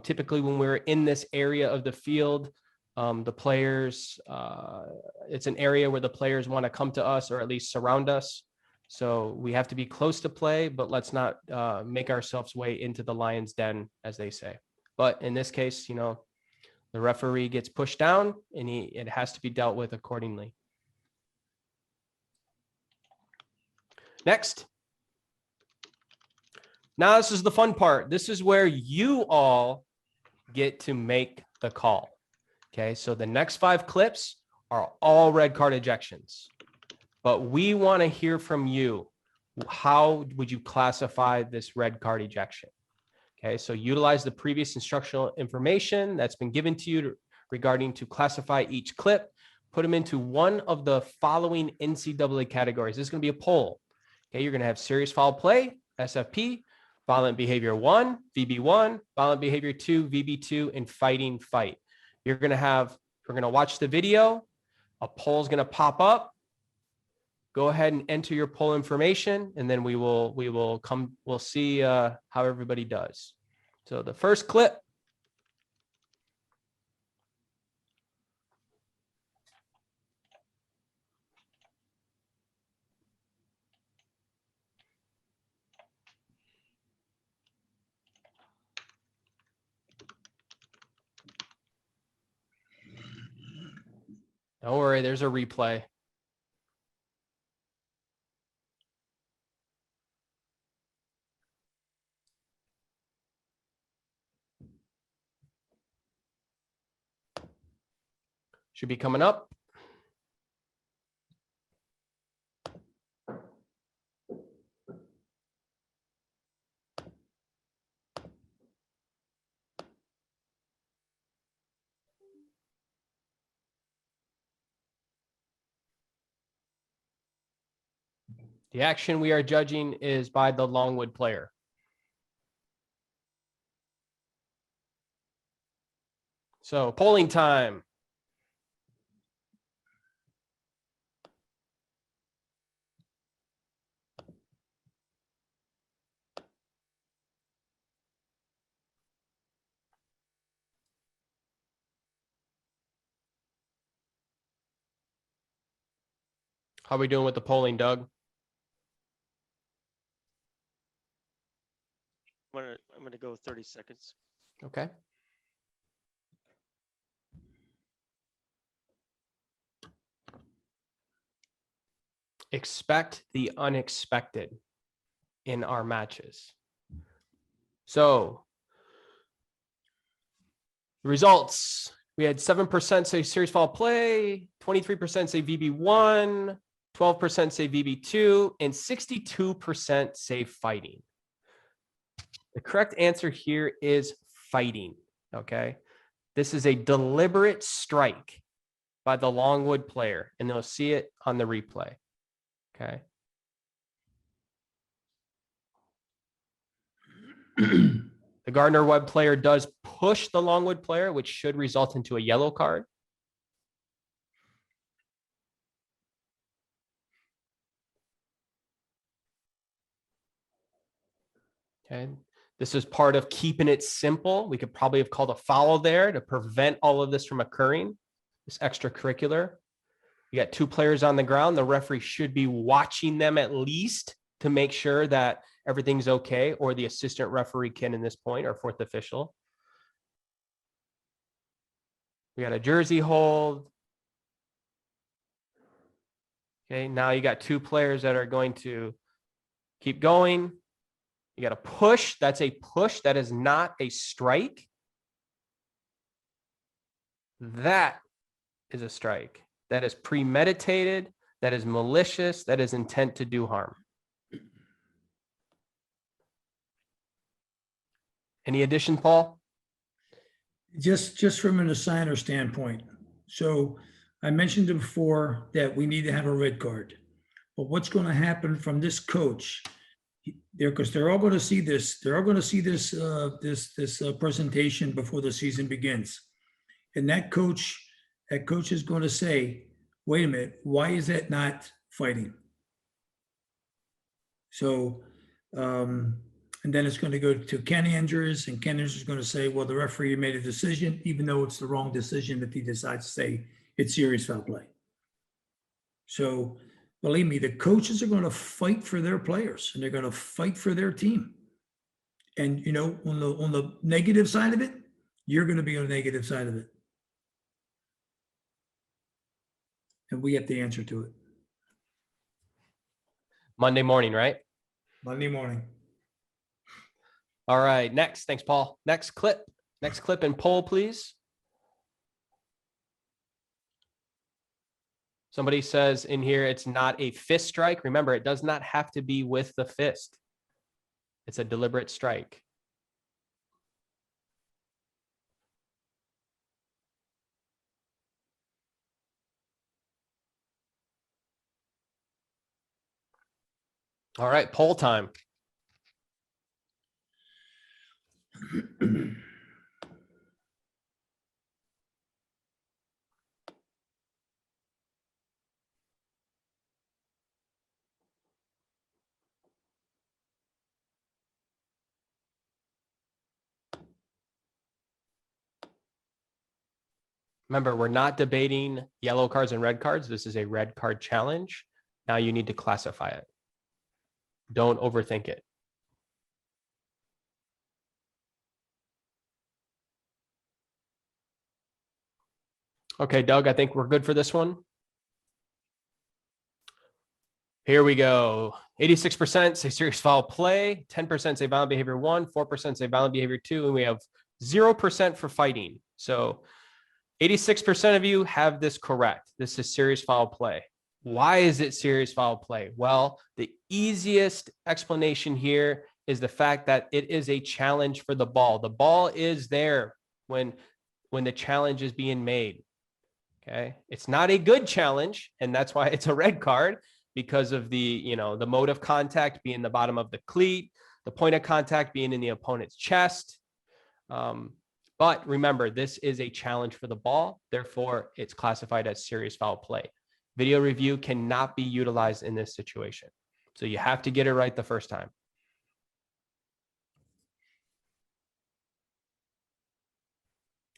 Typically, when we're in this area of the field, the players, it's an area where the players want to come to us or at least surround us. So we have to be close to play, but let's not make ourselves way into the lion's den, as they say. But in this case, you know, the referee gets pushed down and it has to be dealt with accordingly. Next. Now this is the fun part. This is where you all get to make the call. Okay, so the next 5 clips are all red card ejections, but we want to hear from you. How would you classify this red card ejection? Okay, so utilize the previous instructional information that's been given to you regarding to classify each clip. Put them into one of the following NCAA categories. This is going to be a poll. Okay, you're going to have serious foul play, SFP, violent behavior 1, VB1, violent behavior 2, VB2, and fighting fight. We're going to watch the video. A poll is going to pop up. Go ahead and enter your poll information, and then we'll see how everybody does. So the first clip. Don't worry, there's a replay. Should be coming up. The action we are judging is by the Longwood player. So polling time. How are we doing with the polling, Doug? I'm gonna go 30 seconds. Okay. Expect the unexpected in our matches. So the results, we had 7% say serious foul play, 23% say VB1, 12% say VB2, and 62% say fighting. The correct answer here is fighting, okay? This is a deliberate strike by the Longwood player, and they'll see it on the replay, okay? The Gardner-Webb player does push the Longwood player, which should result into a yellow card. Okay. This is part of keeping it simple. We could probably have called a foul there to prevent all of this from occurring. This extracurricular. You got 2 players on the ground. The referee should be watching them at least to make sure that everything's okay, or the assistant referee can in this point, or 4th official. We got a jersey hold. Okay, now you got 2 players that are going to keep going. You got a push. That's a push. That is not a strike. That is a strike. That is premeditated. That is malicious. That is intent to do harm. Any addition, Paul? Just from an assigner standpoint. So I mentioned before that we need to have a red card. But what's going to happen from this coach? Because they're all going to see this. They're all going to see this presentation before the season begins. And that coach that coach is going to say, wait a minute, why is that not fighting? So, and then it's going to go to Ken Andrews, and Ken Andrews is going to say, well, the referee made a decision, even though it's the wrong decision if he decides to say it's serious foul play. So believe me, the coaches are going to fight for their players and they're going to fight for their team. And, you know, on the negative side of it, you're going to be on the negative side of it. And we have the answer to it. Monday morning, right? Monday morning. All right. Next. Thanks, Paul. Next clip and poll, please. Somebody says in here, it's not a fist strike. Remember, it does not have to be with the fist. It's a deliberate strike. All right, poll time. Remember, we're not debating yellow cards and red cards. This is a red card challenge. Now you need to classify it. Don't overthink it. Okay, Doug, I think we're good for this one. Here we go. 86% say serious foul play, 10% say violent behavior 1, 4% say violent behavior 2, and we have 0% for fighting. So 86% of you have this correct. This is serious foul play. Why is it serious foul play? Well, the easiest explanation here is the fact that it is a challenge for the ball. The ball is there when the challenge is being made. Okay. It's not a good challenge, and that's why it's a red card, because of the mode of contact being the bottom of the cleat, the point of contact being in the opponent's chest. But remember, this is a challenge for the ball. Therefore, it's classified as serious foul play. Video review cannot be utilized in this situation. So you have to get it right the first time.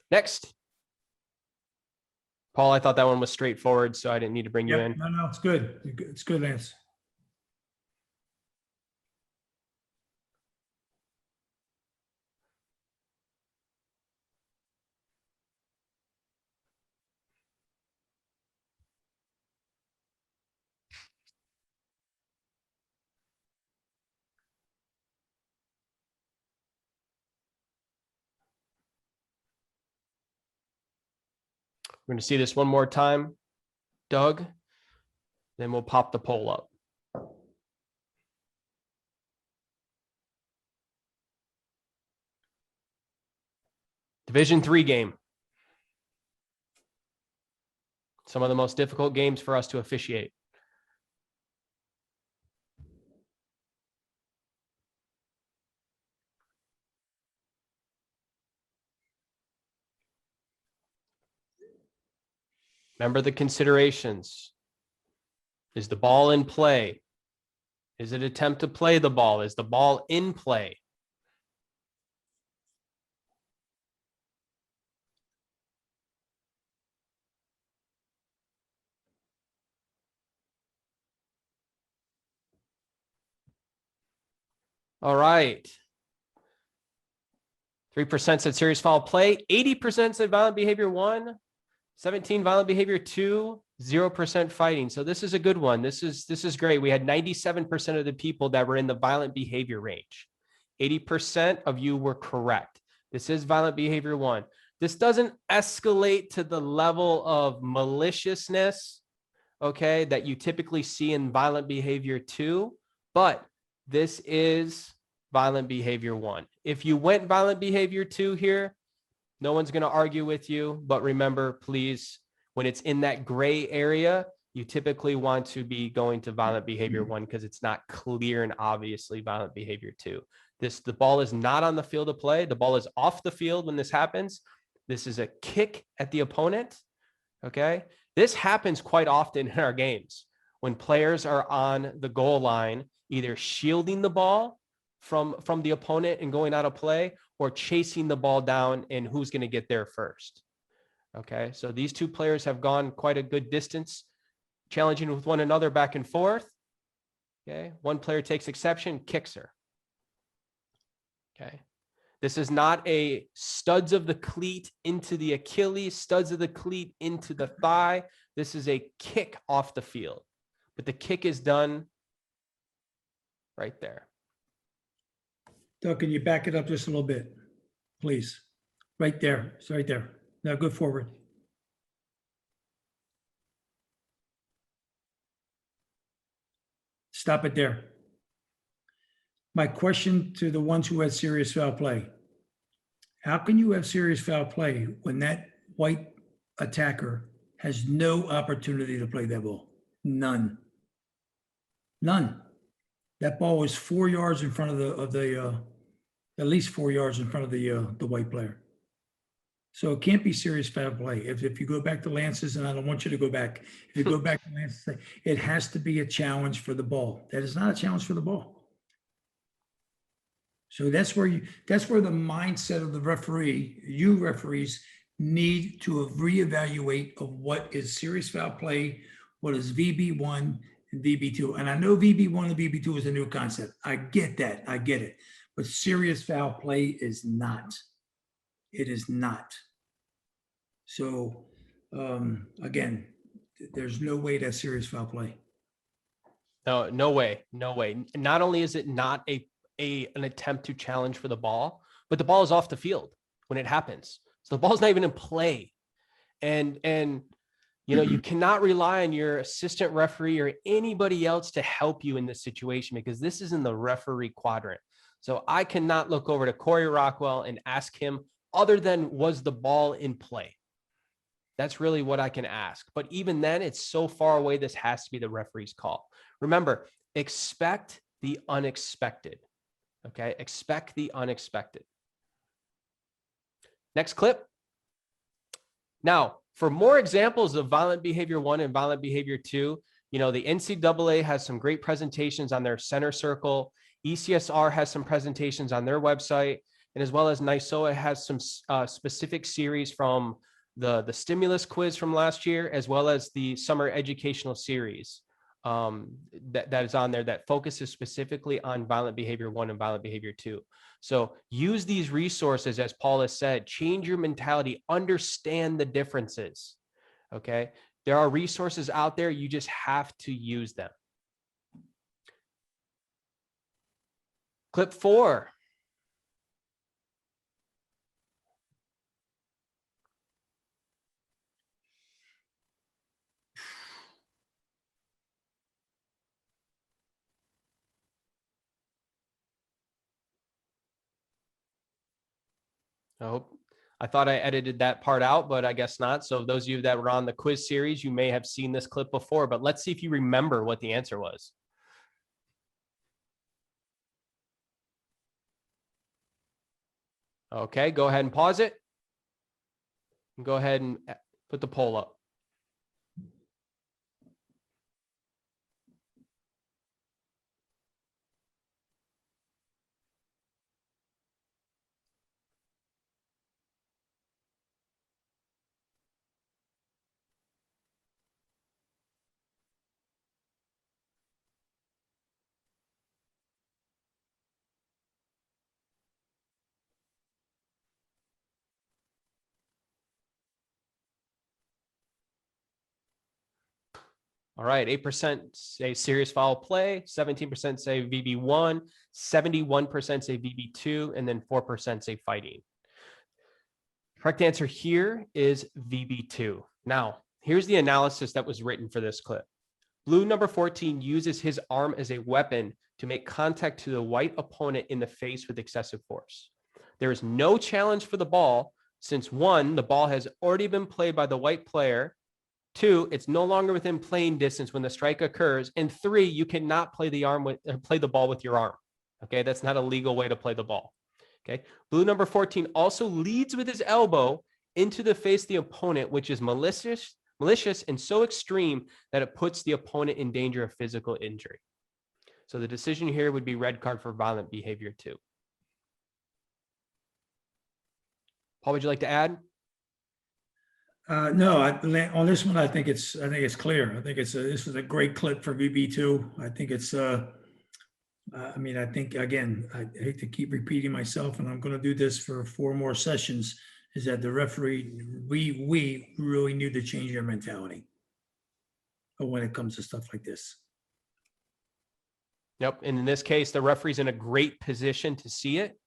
Next. Paul, I thought that one was straightforward, so I didn't need to bring you in. No, it's good. It's good, Lance. We're going to see this one more time, Doug. Then we'll pop the poll up. Division III game. Some of the most difficult games for us to officiate. Remember the considerations. Is the ball in play? Is it attempt to play the ball? Is the ball in play? All right. 3% said serious foul play. 80% said violent behavior 1. 17 violent behavior 2, 0% fighting. So this is a good one. This is great. We had 97% of the people that were in the violent behavior range. 80% of you were correct. This is violent behavior 1. This doesn't escalate to the level of maliciousness, okay, that you typically see in violent behavior 2, but this is violent behavior 1. If you went violent behavior 2 here, no one's going to argue with you, but remember, please, when it's in that gray area, you typically want to be going to violent behavior 1 because it's not clear and obviously violent behavior 2. The ball is not on the field of play. The ball is off the field when this happens. This is a kick at the opponent. Okay. This happens quite often in our games when players are on the goal line, either shielding the ball from the opponent and going out of play, or chasing the ball down and who's going to get there first. Okay. So these two players have gone quite a good distance, challenging with one another back and forth. Okay. One player takes exception, kicks her. Okay. This is not a studs of the cleat into the Achilles, studs of the cleat into the thigh. This is a kick off the field, but the kick is done right there. Doug, can you back it up just a little bit, please? Right there. It's right there. Now go forward. Stop it there. My question to the ones who had serious foul play: how can you have serious foul play when that white attacker has no opportunity to play that ball? None. None. That ball was 4 yards in front of the at least 4 yards in front of the white player. So it can't be serious foul play. If you go back to Lance's, and I don't want you to go back, if you go back to Lance's, it has to be a challenge for the ball. That is not a challenge for the ball. So that's where the mindset of the referee, you referees, need to reevaluate of what is serious foul play, what is VB1 and VB2. And I know VB1 and VB2 is a new concept. I get that. I get it. But serious foul play is not. It is not. So again, there's no way that's serious foul play. No, no way. No way. Not only is it not an attempt to challenge for the ball, but the ball is off the field when it happens. So the ball's not even in play. And you know, you cannot rely on your assistant referee or anybody else to help you in this situation, because this is in the referee quadrant. So I cannot look over to Corey Rockwell and ask him other than, was the ball in play? That's really what I can ask. But even then, it's so far away, this has to be the referee's call. Remember, expect the unexpected. Okay, expect the unexpected. Next clip. Now, for more examples of violent behavior 1 and violent behavior 2, you know, the NCAA has some great presentations on their center circle. ECSR has some presentations on their website, and as well as NYSOA has some specific series from the stimulus quiz from last year, as well as the summer educational series that is on there that focuses specifically on violent behavior 1 and violent behavior 2. So use these resources, as Paul has said, change your mentality, understand the differences. Okay. There are resources out there. You just have to use them. Clip 4. I thought I edited that part out, but I guess not. So those of you that were on the quiz series, you may have seen this clip before, but let's see if you remember what the answer was. Okay, go ahead and pause it. And go ahead and put the poll up. All right, 8% say serious foul play, 17% say VB1, 71% say VB2, and then 4% say fighting. Correct answer here is VB2. Now, here's the analysis that was written for this clip. Blue number 14 uses his arm as a weapon to make contact to the white opponent in the face with excessive force. There is no challenge for the ball since 1, the ball has already been played by the white player. 2, it's no longer within playing distance when the strike occurs. And 3, you cannot play the ball with your arm. Okay, that's not a legal way to play the ball. Okay, blue number 14 also leads with his elbow into the face of the opponent, which is malicious malicious and so extreme that it puts the opponent in danger of physical injury. So the decision here would be red card for violent behavior 2. Paul, would you like to add? No, on this one, I think it's clear. I think this is a great clip for VB2. I think it's, I mean, I think, again, I hate to keep repeating myself, and I'm going to do this for 4 more sessions, is that the referee, we really need to change our mentality when it comes to stuff like this. Yep. And in this case, the referee's in a great position to see it,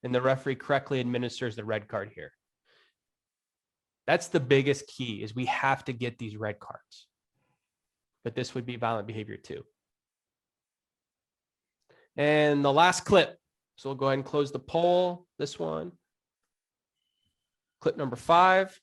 and the referee correctly administers the red card here. That's the biggest key, is we have to get these red cards. But this would be violent behavior 2. And the last clip. So we'll go ahead and close the poll. This one. Clip number 5.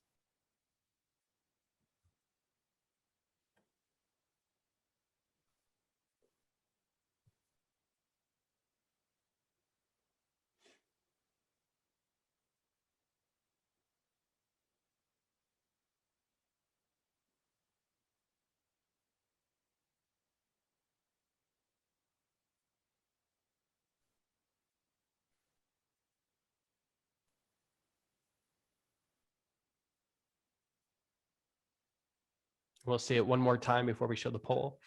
We'll see it one more time before we show the poll.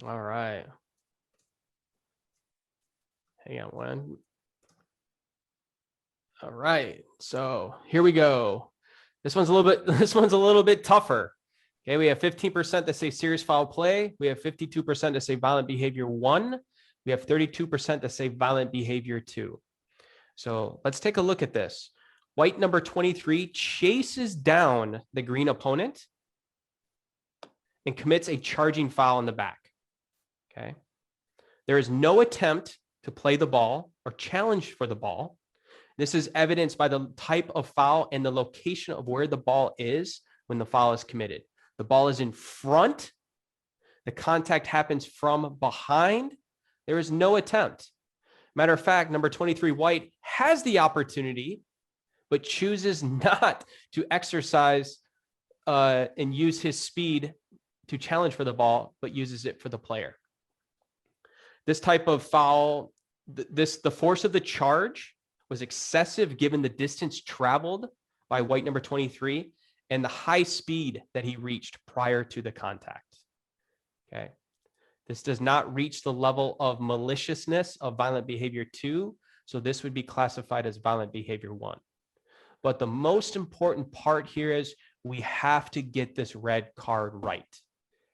All right. Hang on one. All right. So here we go. This one's a little bit tougher. Okay, we have 15% that say serious foul play. We have 52% that say violent behavior 1. We have 32% that say violent behavior 2. So let's take a look at this. White number 23 chases down the green opponent and commits a charging foul in the back. Okay. There is no attempt to play the ball or challenge for the ball. This is evidenced by the type of foul and the location of where the ball is when the foul is committed. The ball is in front. The contact happens from behind. There is no attempt. Matter of fact, number 23 White has the opportunity, but chooses not to exercise and use his speed to challenge for the ball, but uses it for the player. This type of foul, the force of the charge was excessive given the distance traveled by White number 23 and the high speed that he reached prior to the contact. Okay. This does not reach the level of maliciousness of violent behavior 2. So this would be classified as violent behavior 1. But the most important part here is we have to get this red card right.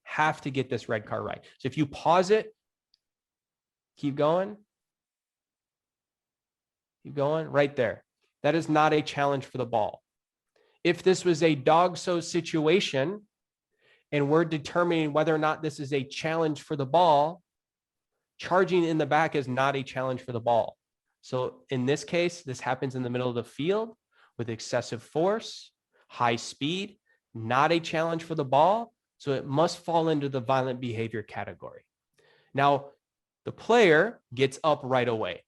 Have to get this red card right. So if you pause it, keep going. Keep going right there. That is not a challenge for the ball. If this was a dog-so situation and we're determining whether or not this is a challenge for the ball, charging in the back is not a challenge for the ball. So in this case, this happens in the middle of the field with excessive force, high speed, not a challenge for the ball. So it must fall into the violent behavior category. Now, the player gets up right away.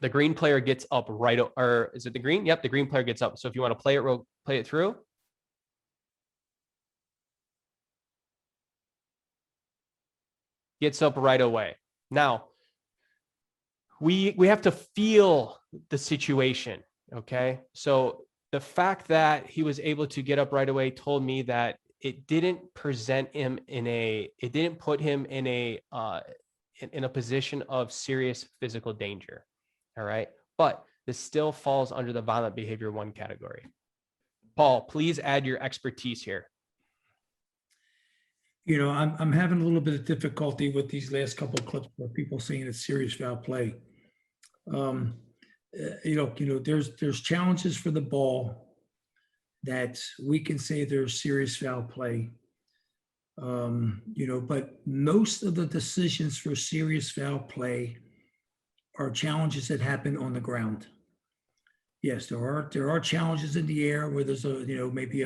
The green player gets up right, or is it the green? Yep, the green player gets up. So if you want to play it through. Gets up right away. Now, we have to feel the situation, okay? So the fact that he was able to get up right away told me that it didn't present him it didn't put him in a position of serious physical danger. All right. But this still falls under the violent behavior 1 category. Paul, please add your expertise here. I'm having a little bit of difficulty with these last couple of clips where people saying it's serious foul play. There's challenges for the ball that we can say there's serious foul play. But most of the decisions for serious foul play are challenges that happen on the ground. Yes, there are challenges in the air where there's maybe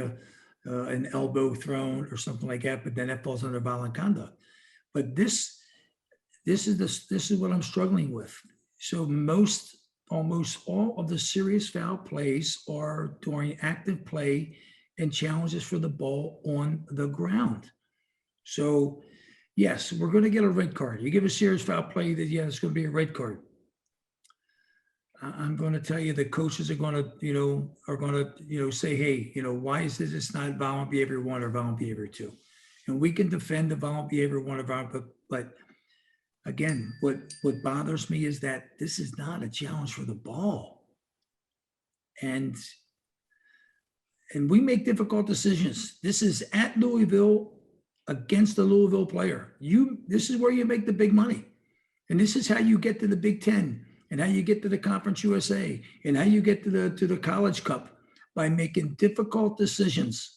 an elbow thrown or something like that, but then that falls under violent conduct. But this is what I'm struggling with. So almost all of the serious foul plays are during active play and challenges for the ball on the ground. So yes, we're going to get a red card. You give a serious foul play, that it's going to be a red card. I'm going to tell you the coaches are going to say, hey, why is this? It's not violent behavior 1 or violent behavior 2. And we can defend the violent behavior 1 or violent, but again, what bothers me is that this is not a challenge for the ball. And we make difficult decisions. This is at Louisville against the Louisville player. This is where you make the big money. And this is how you get to the Big Ten, and how you get to the Conference USA, and how you get to the College Cup, by making difficult decisions.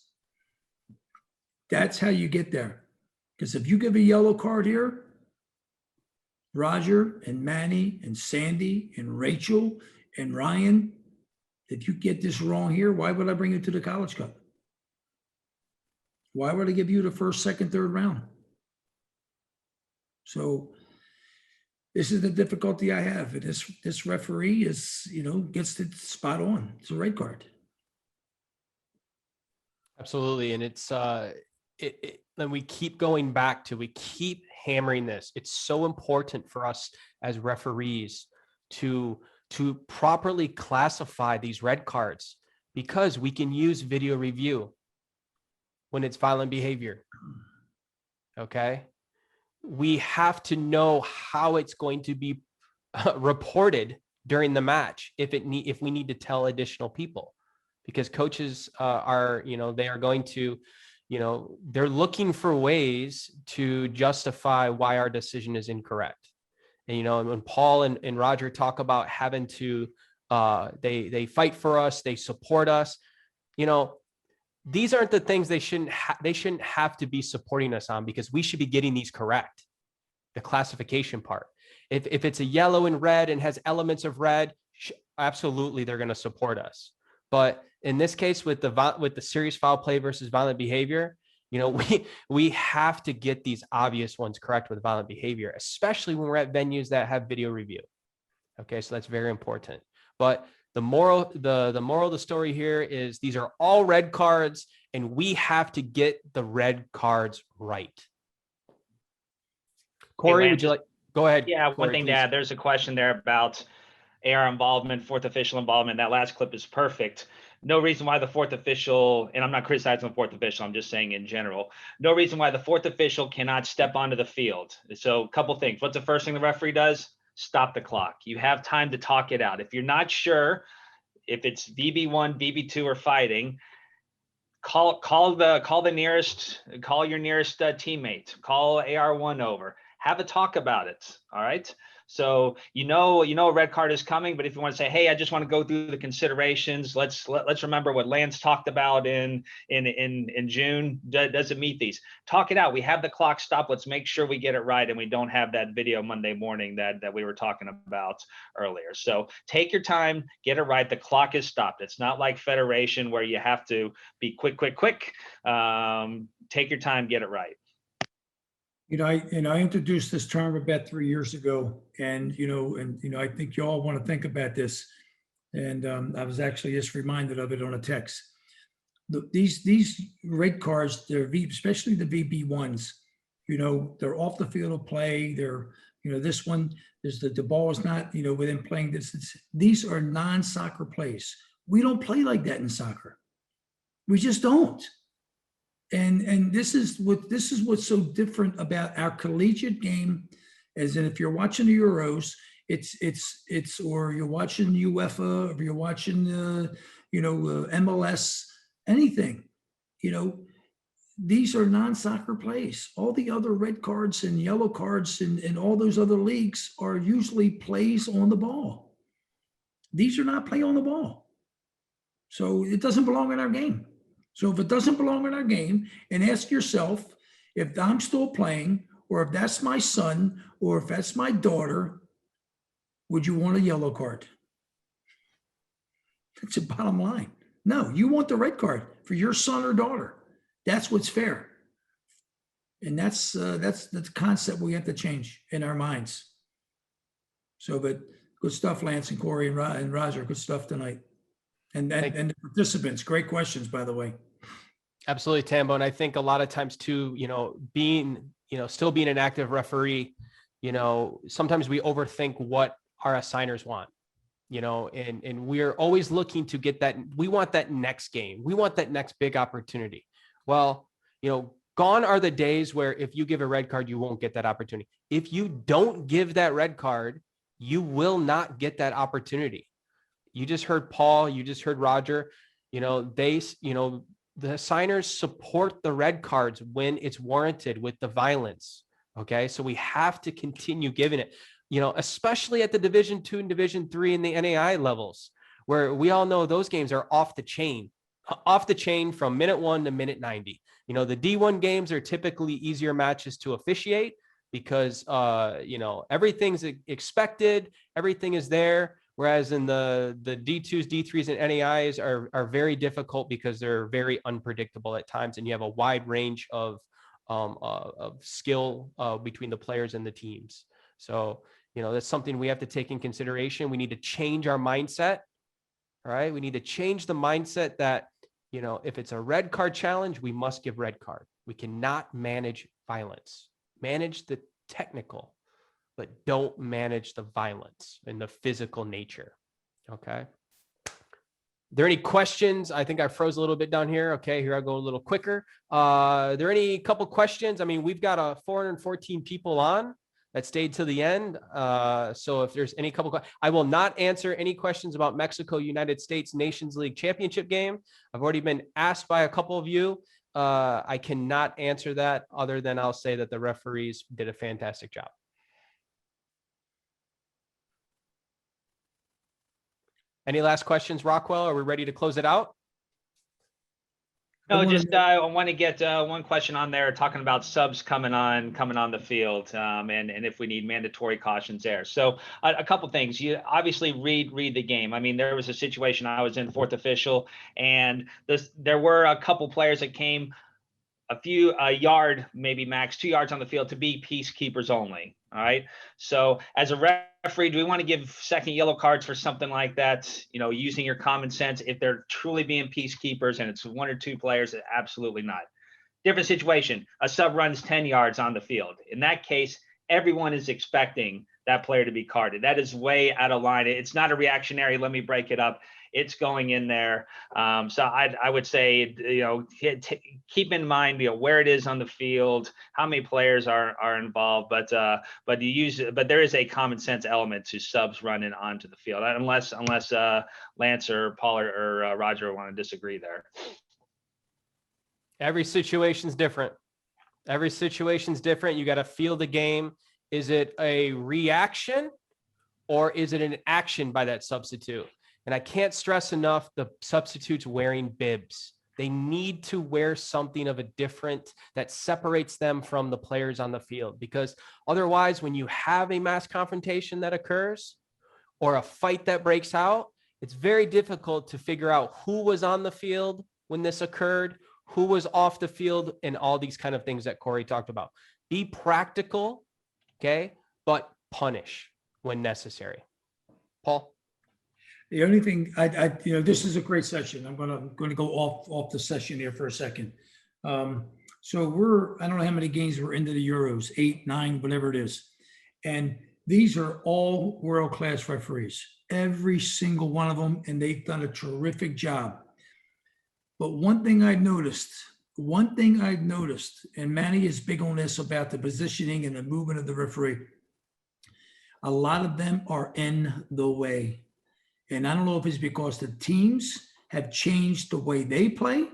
That's how you get there. Because if you give a yellow card here, Roger and Manny and Sandy and Rachel and Ryan, if you get this wrong here, why would I bring you to the College Cup? Why would I give you the first, second, third round? So this is the difficulty I have. And this referee gets it spot on. It's a red card. Absolutely. And it's and we keep going back to, we keep hammering this. It's so important for us as referees to properly classify these red cards, because we can use video review when it's violent behavior. Okay. We have to know how it's going to be reported during the match if we need to tell additional people, because coaches are going to, they're looking for ways to justify why our decision is incorrect. And when Paul and Roger talk about having to they fight for us, they support us, these aren't the things they shouldn't have to be supporting us on, because we should be getting these correct. The classification part. If it's a yellow and red and has elements of red, absolutely they're going to support us. But in this case, with the serious foul play versus violent behavior, we have to get these obvious ones correct with violent behavior, especially when we're at venues that have video review. Okay, so that's very important. But the moral of the story here is these are all red cards, and we have to get the red cards right. Corey, would you like? Go ahead. Yeah, Corey, one thing please. to add, there's a question there about AR involvement, fourth official involvement. That last clip is perfect. No reason why the fourth official, and I'm not criticizing the fourth official, I'm just saying in general, no reason why the fourth official cannot step onto the field. So a couple things. What's the first thing the referee does? Stop the clock. You have time to talk it out. If you're not sure if it's VB1, VB2, or fighting, call your nearest teammate, call AR1 over, have a talk about it. All right. So a red card is coming, but if you want to say, hey, I just want to go through the considerations, let's remember what Lance talked about in June. Does it meet these? Talk it out. We have the clock stop. Let's make sure we get it right, and we don't have that video Monday morning that we were talking about earlier. So take your time, get it right. The clock is stopped. It's not like Federation where you have to be quick. Take your time, get it right. I introduced this term about 3 years ago, and I think you all want to think about this. And I was actually just reminded of it on a text. These red cards, especially the VB1s, they're off the field of play. They're, this one is the ball is not, within playing distance. These are non-soccer plays. We don't play like that in soccer. We just don't. And this is what's so different about our collegiate game, as in if you're watching the Euros, it's or you're watching UEFA, or you're watching MLS, anything, you know, these are non-soccer plays. All the other red cards and yellow cards and all those other leagues are usually plays on the ball. These are not play on the ball. So it doesn't belong in our game. So if it doesn't belong in our game, and ask yourself, if I'm still playing, or if that's my son, or if that's my daughter, would you want a yellow card? That's the bottom line. No, you want the red card for your son or daughter. That's what's fair. And that's the concept we have to change in our minds. So, but good stuff, Lance and Corey and Roger. Good stuff tonight. And the participants, great questions, by the way. Absolutely, Tambo. And I think a lot of times too, still being an active referee, sometimes we overthink what our assigners want, and we're always looking to get that. We want that next game. We want that next big opportunity. Well, gone are the days where if you give a red card, you won't get that opportunity. If you don't give that red card, you will not get that opportunity. You just heard Paul, you just heard Roger, the signers support the red cards when it's warranted with the violence. Okay. So we have to continue giving it, especially at the Division II and Division III and the NAI levels, where we all know those games are off the chain from minute 1 to minute 90. The D1 games are typically easier matches to officiate because, everything's expected, everything is there. Whereas in the D2s, D3s, and NAIs are very difficult because they're very unpredictable at times, and you have a wide range of skill between the players and the teams. So, that's something we have to take in consideration. We need to change our mindset. All right. We need to change the mindset that, if it's a red card challenge, we must give red card. We cannot manage violence. Manage the technical, but don't manage the violence and the physical nature. Okay. Are there any questions? I think I froze a little bit down here. Okay, here I go a little quicker. Are there any couple questions? I mean, we've got 414 people on that stayed to the end. So if there's any I will not answer any questions about Mexico, United States Nations League Championship game. I've already been asked by a couple of you. I cannot answer that other than I'll say that the referees did a fantastic job. Any last questions, Rockwell? Are we ready to close it out? No, just I want to get one question on there talking about subs coming on the field, and if we need mandatory cautions there. So a couple things. You obviously read the game. I mean, there was a situation I was in, fourth official, and there were a couple players that came a yard, maybe max 2 yards on the field to be peacekeepers only. All right. So as a referee, do we want to give second yellow cards for something like that? Using your common sense, if they're truly being peacekeepers and it's 1 or 2 players, absolutely not. Different situation. A sub runs 10 yards on the field. In that case, everyone is expecting that player to be carded. That is way out of line. It's not a reactionary, let me break it up. It's going in there. So I would say, keep in mind, where it is on the field, how many players are involved, but there is a common sense element to subs running onto the field, unless Lance or Paul or Roger want to disagree there. Every situation's different. You got to feel the game. Is it a reaction or is it an action by that substitute? And I can't stress enough the substitutes wearing bibs. They need to wear something of a different that separates them from the players on the field, because otherwise, when you have a mass confrontation that occurs or a fight that breaks out, it's very difficult to figure out who was on the field when this occurred, who was off the field, and all these kind of things that Corey talked about. Be practical, okay, but punish when necessary. Paul? The only thing this is a great session. I'm going to go off the session here for a second. So I don't know how many games we're into the Euros, 8, 9, whatever it is. And these are all world-class referees, every single one of them, and they've done a terrific job. But one thing I've noticed, and Manny is big on this about the positioning and the movement of the referee, a lot of them are in the way. And I don't know if it's because the teams have changed the way they play,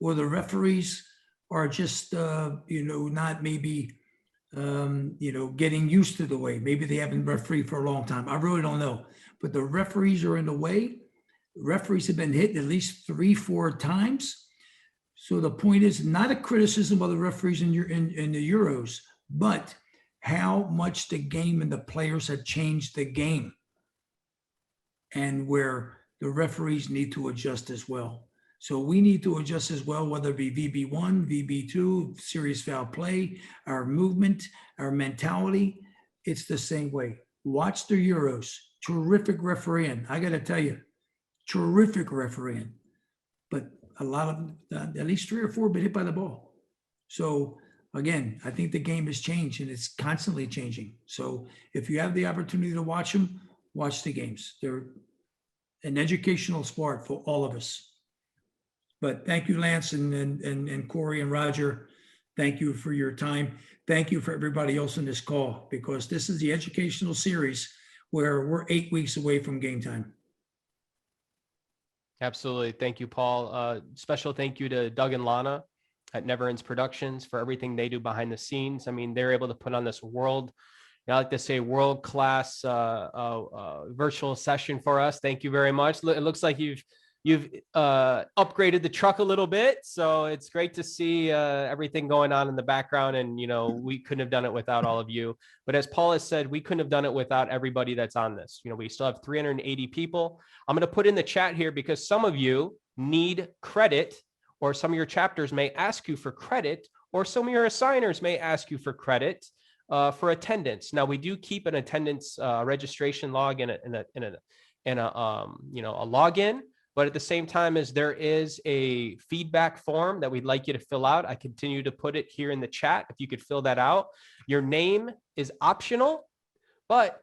or the referees are just, not maybe, getting used to the way. Maybe they haven't refereed for a long time. I really don't know. But the referees are in the way. Referees have been hit at least 3-4 times. So the point is not a criticism of the referees in the Euros, but how much the game and the players have changed the game, and where the referees need to adjust as well. So we need to adjust as well, whether it be VB1, VB2, serious foul play, our movement, our mentality. It's the same way. Watch the Euros. Terrific refereeing. I got to tell you, terrific refereeing. But a lot of, at least 3 or 4 been hit by the ball. So again, I think the game has changed, and it's constantly changing. So if you have the opportunity to watch them, watch the games. They're an educational sport for all of us. But thank you, Lance and Corey and Roger. Thank you for your time. Thank you for everybody else on this call, because this is the educational series where we're 8 weeks away from game time. Absolutely. Thank you, Paul. Special thank you to Doug and Lana at Never Ends Productions for everything they do behind the scenes. I mean, they're able to put on this I like to say world-class virtual session for us. Thank you very much. It looks like you've upgraded the truck a little bit, so it's great to see everything going on in the background. And we couldn't have done it without all of you. But as Paul has said, we couldn't have done it without everybody that's on this. We still have 380 people. I'm going to put in the chat here because some of you need credit, or some of your chapters may ask you for credit, or some of your assigners may ask you for credit for attendance. Now, we do keep an attendance registration log and a login. But at the same time, as there is a feedback form that we'd like you to fill out, I continue to put it here in the chat. If you could fill that out, your name is optional, but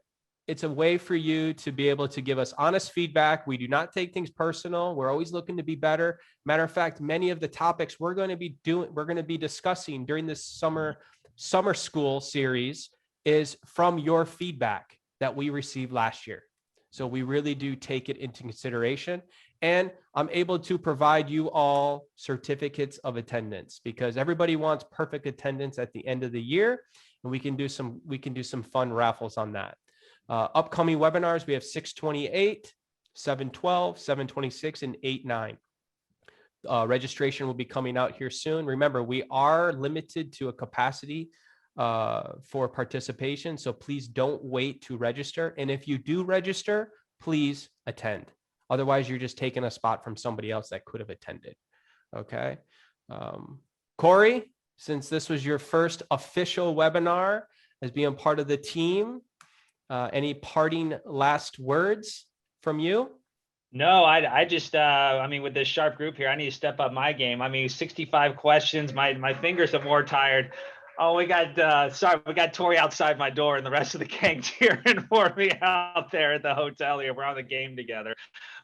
it's a way for you to be able to give us honest feedback. We do not take things personal. We're always looking to be better. Matter of fact, many of the topics we're going to be discussing during this summer school series is from your feedback that we received last year. So we really do take it into consideration. And I'm able to provide you all certificates of attendance, because everybody wants perfect attendance at the end of the year, and we can do some fun raffles on that. Upcoming webinars, we have 6/28, 7/12, 7/26, and 8/9. Registration will be coming out here soon. Remember, we are limited to a capacity for participation, so please don't wait to register. And if you do register, please attend. Otherwise, you're just taking a spot from somebody else that could have attended. Okay. Corey, since this was your first official webinar as being part of the team, any parting last words from you? No, I just, with this sharp group here, I need to step up my game. 65 questions. My fingers are more tired. Oh, we got Tori outside my door, and the rest of the gang cheering for me out there at the hotel here. We're on the game together.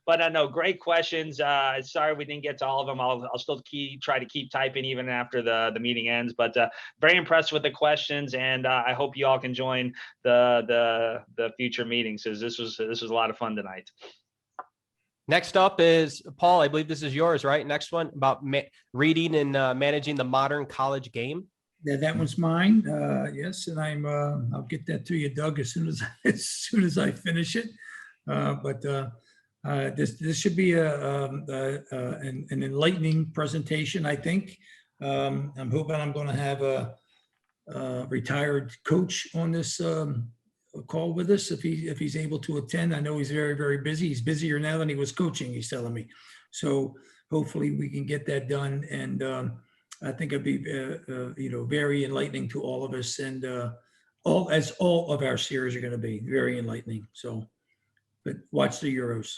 But no, great questions. Sorry we didn't get to all of them. I'll still try to keep typing even after the meeting ends. But very impressed with the questions, and I hope you all can join the future meetings, because this was a lot of fun tonight. Next up is Paul. I believe this is yours, right? Next one about reading and managing the modern college game. Yeah, that one's mine. Yes, and I'll get that to you, Doug, as soon as I finish it. But this should be an enlightening presentation, I think. I'm hoping I'm going to have a retired coach on this call with us if he's able to attend. I know he's very, very busy. He's busier now than he was coaching, he's telling me. So hopefully we can get that done, and I think it'd be very enlightening to all of us, and all of our series are going to be very enlightening. So, but watch the Euros.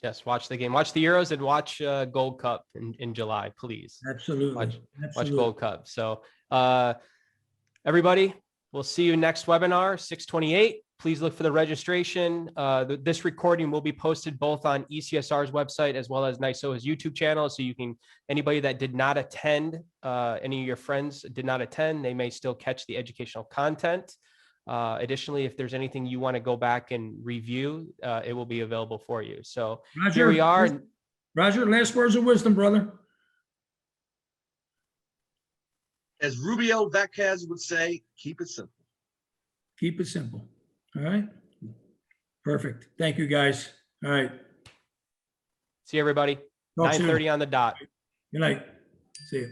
Yes, watch the game. Watch the Euros and watch Gold Cup in July, please. Absolutely. Watch Gold Cup. So everybody, we'll see you next webinar, 6/28. Please look for the registration. This recording will be posted both on ECSR's website as well as NYSOA's YouTube channel. So anybody that did not attend, any of your friends did not attend, they may still catch the educational content. Additionally, if there's anything you want to go back and review, it will be available for you. So Roger, here we are. Roger, last words of wisdom, brother. As Rubio Vacquez would say, keep it simple. Keep it simple. All right. Perfect. Thank you, guys. All right. See everybody. Talk soon. 9:30 on the dot. Good night. See you.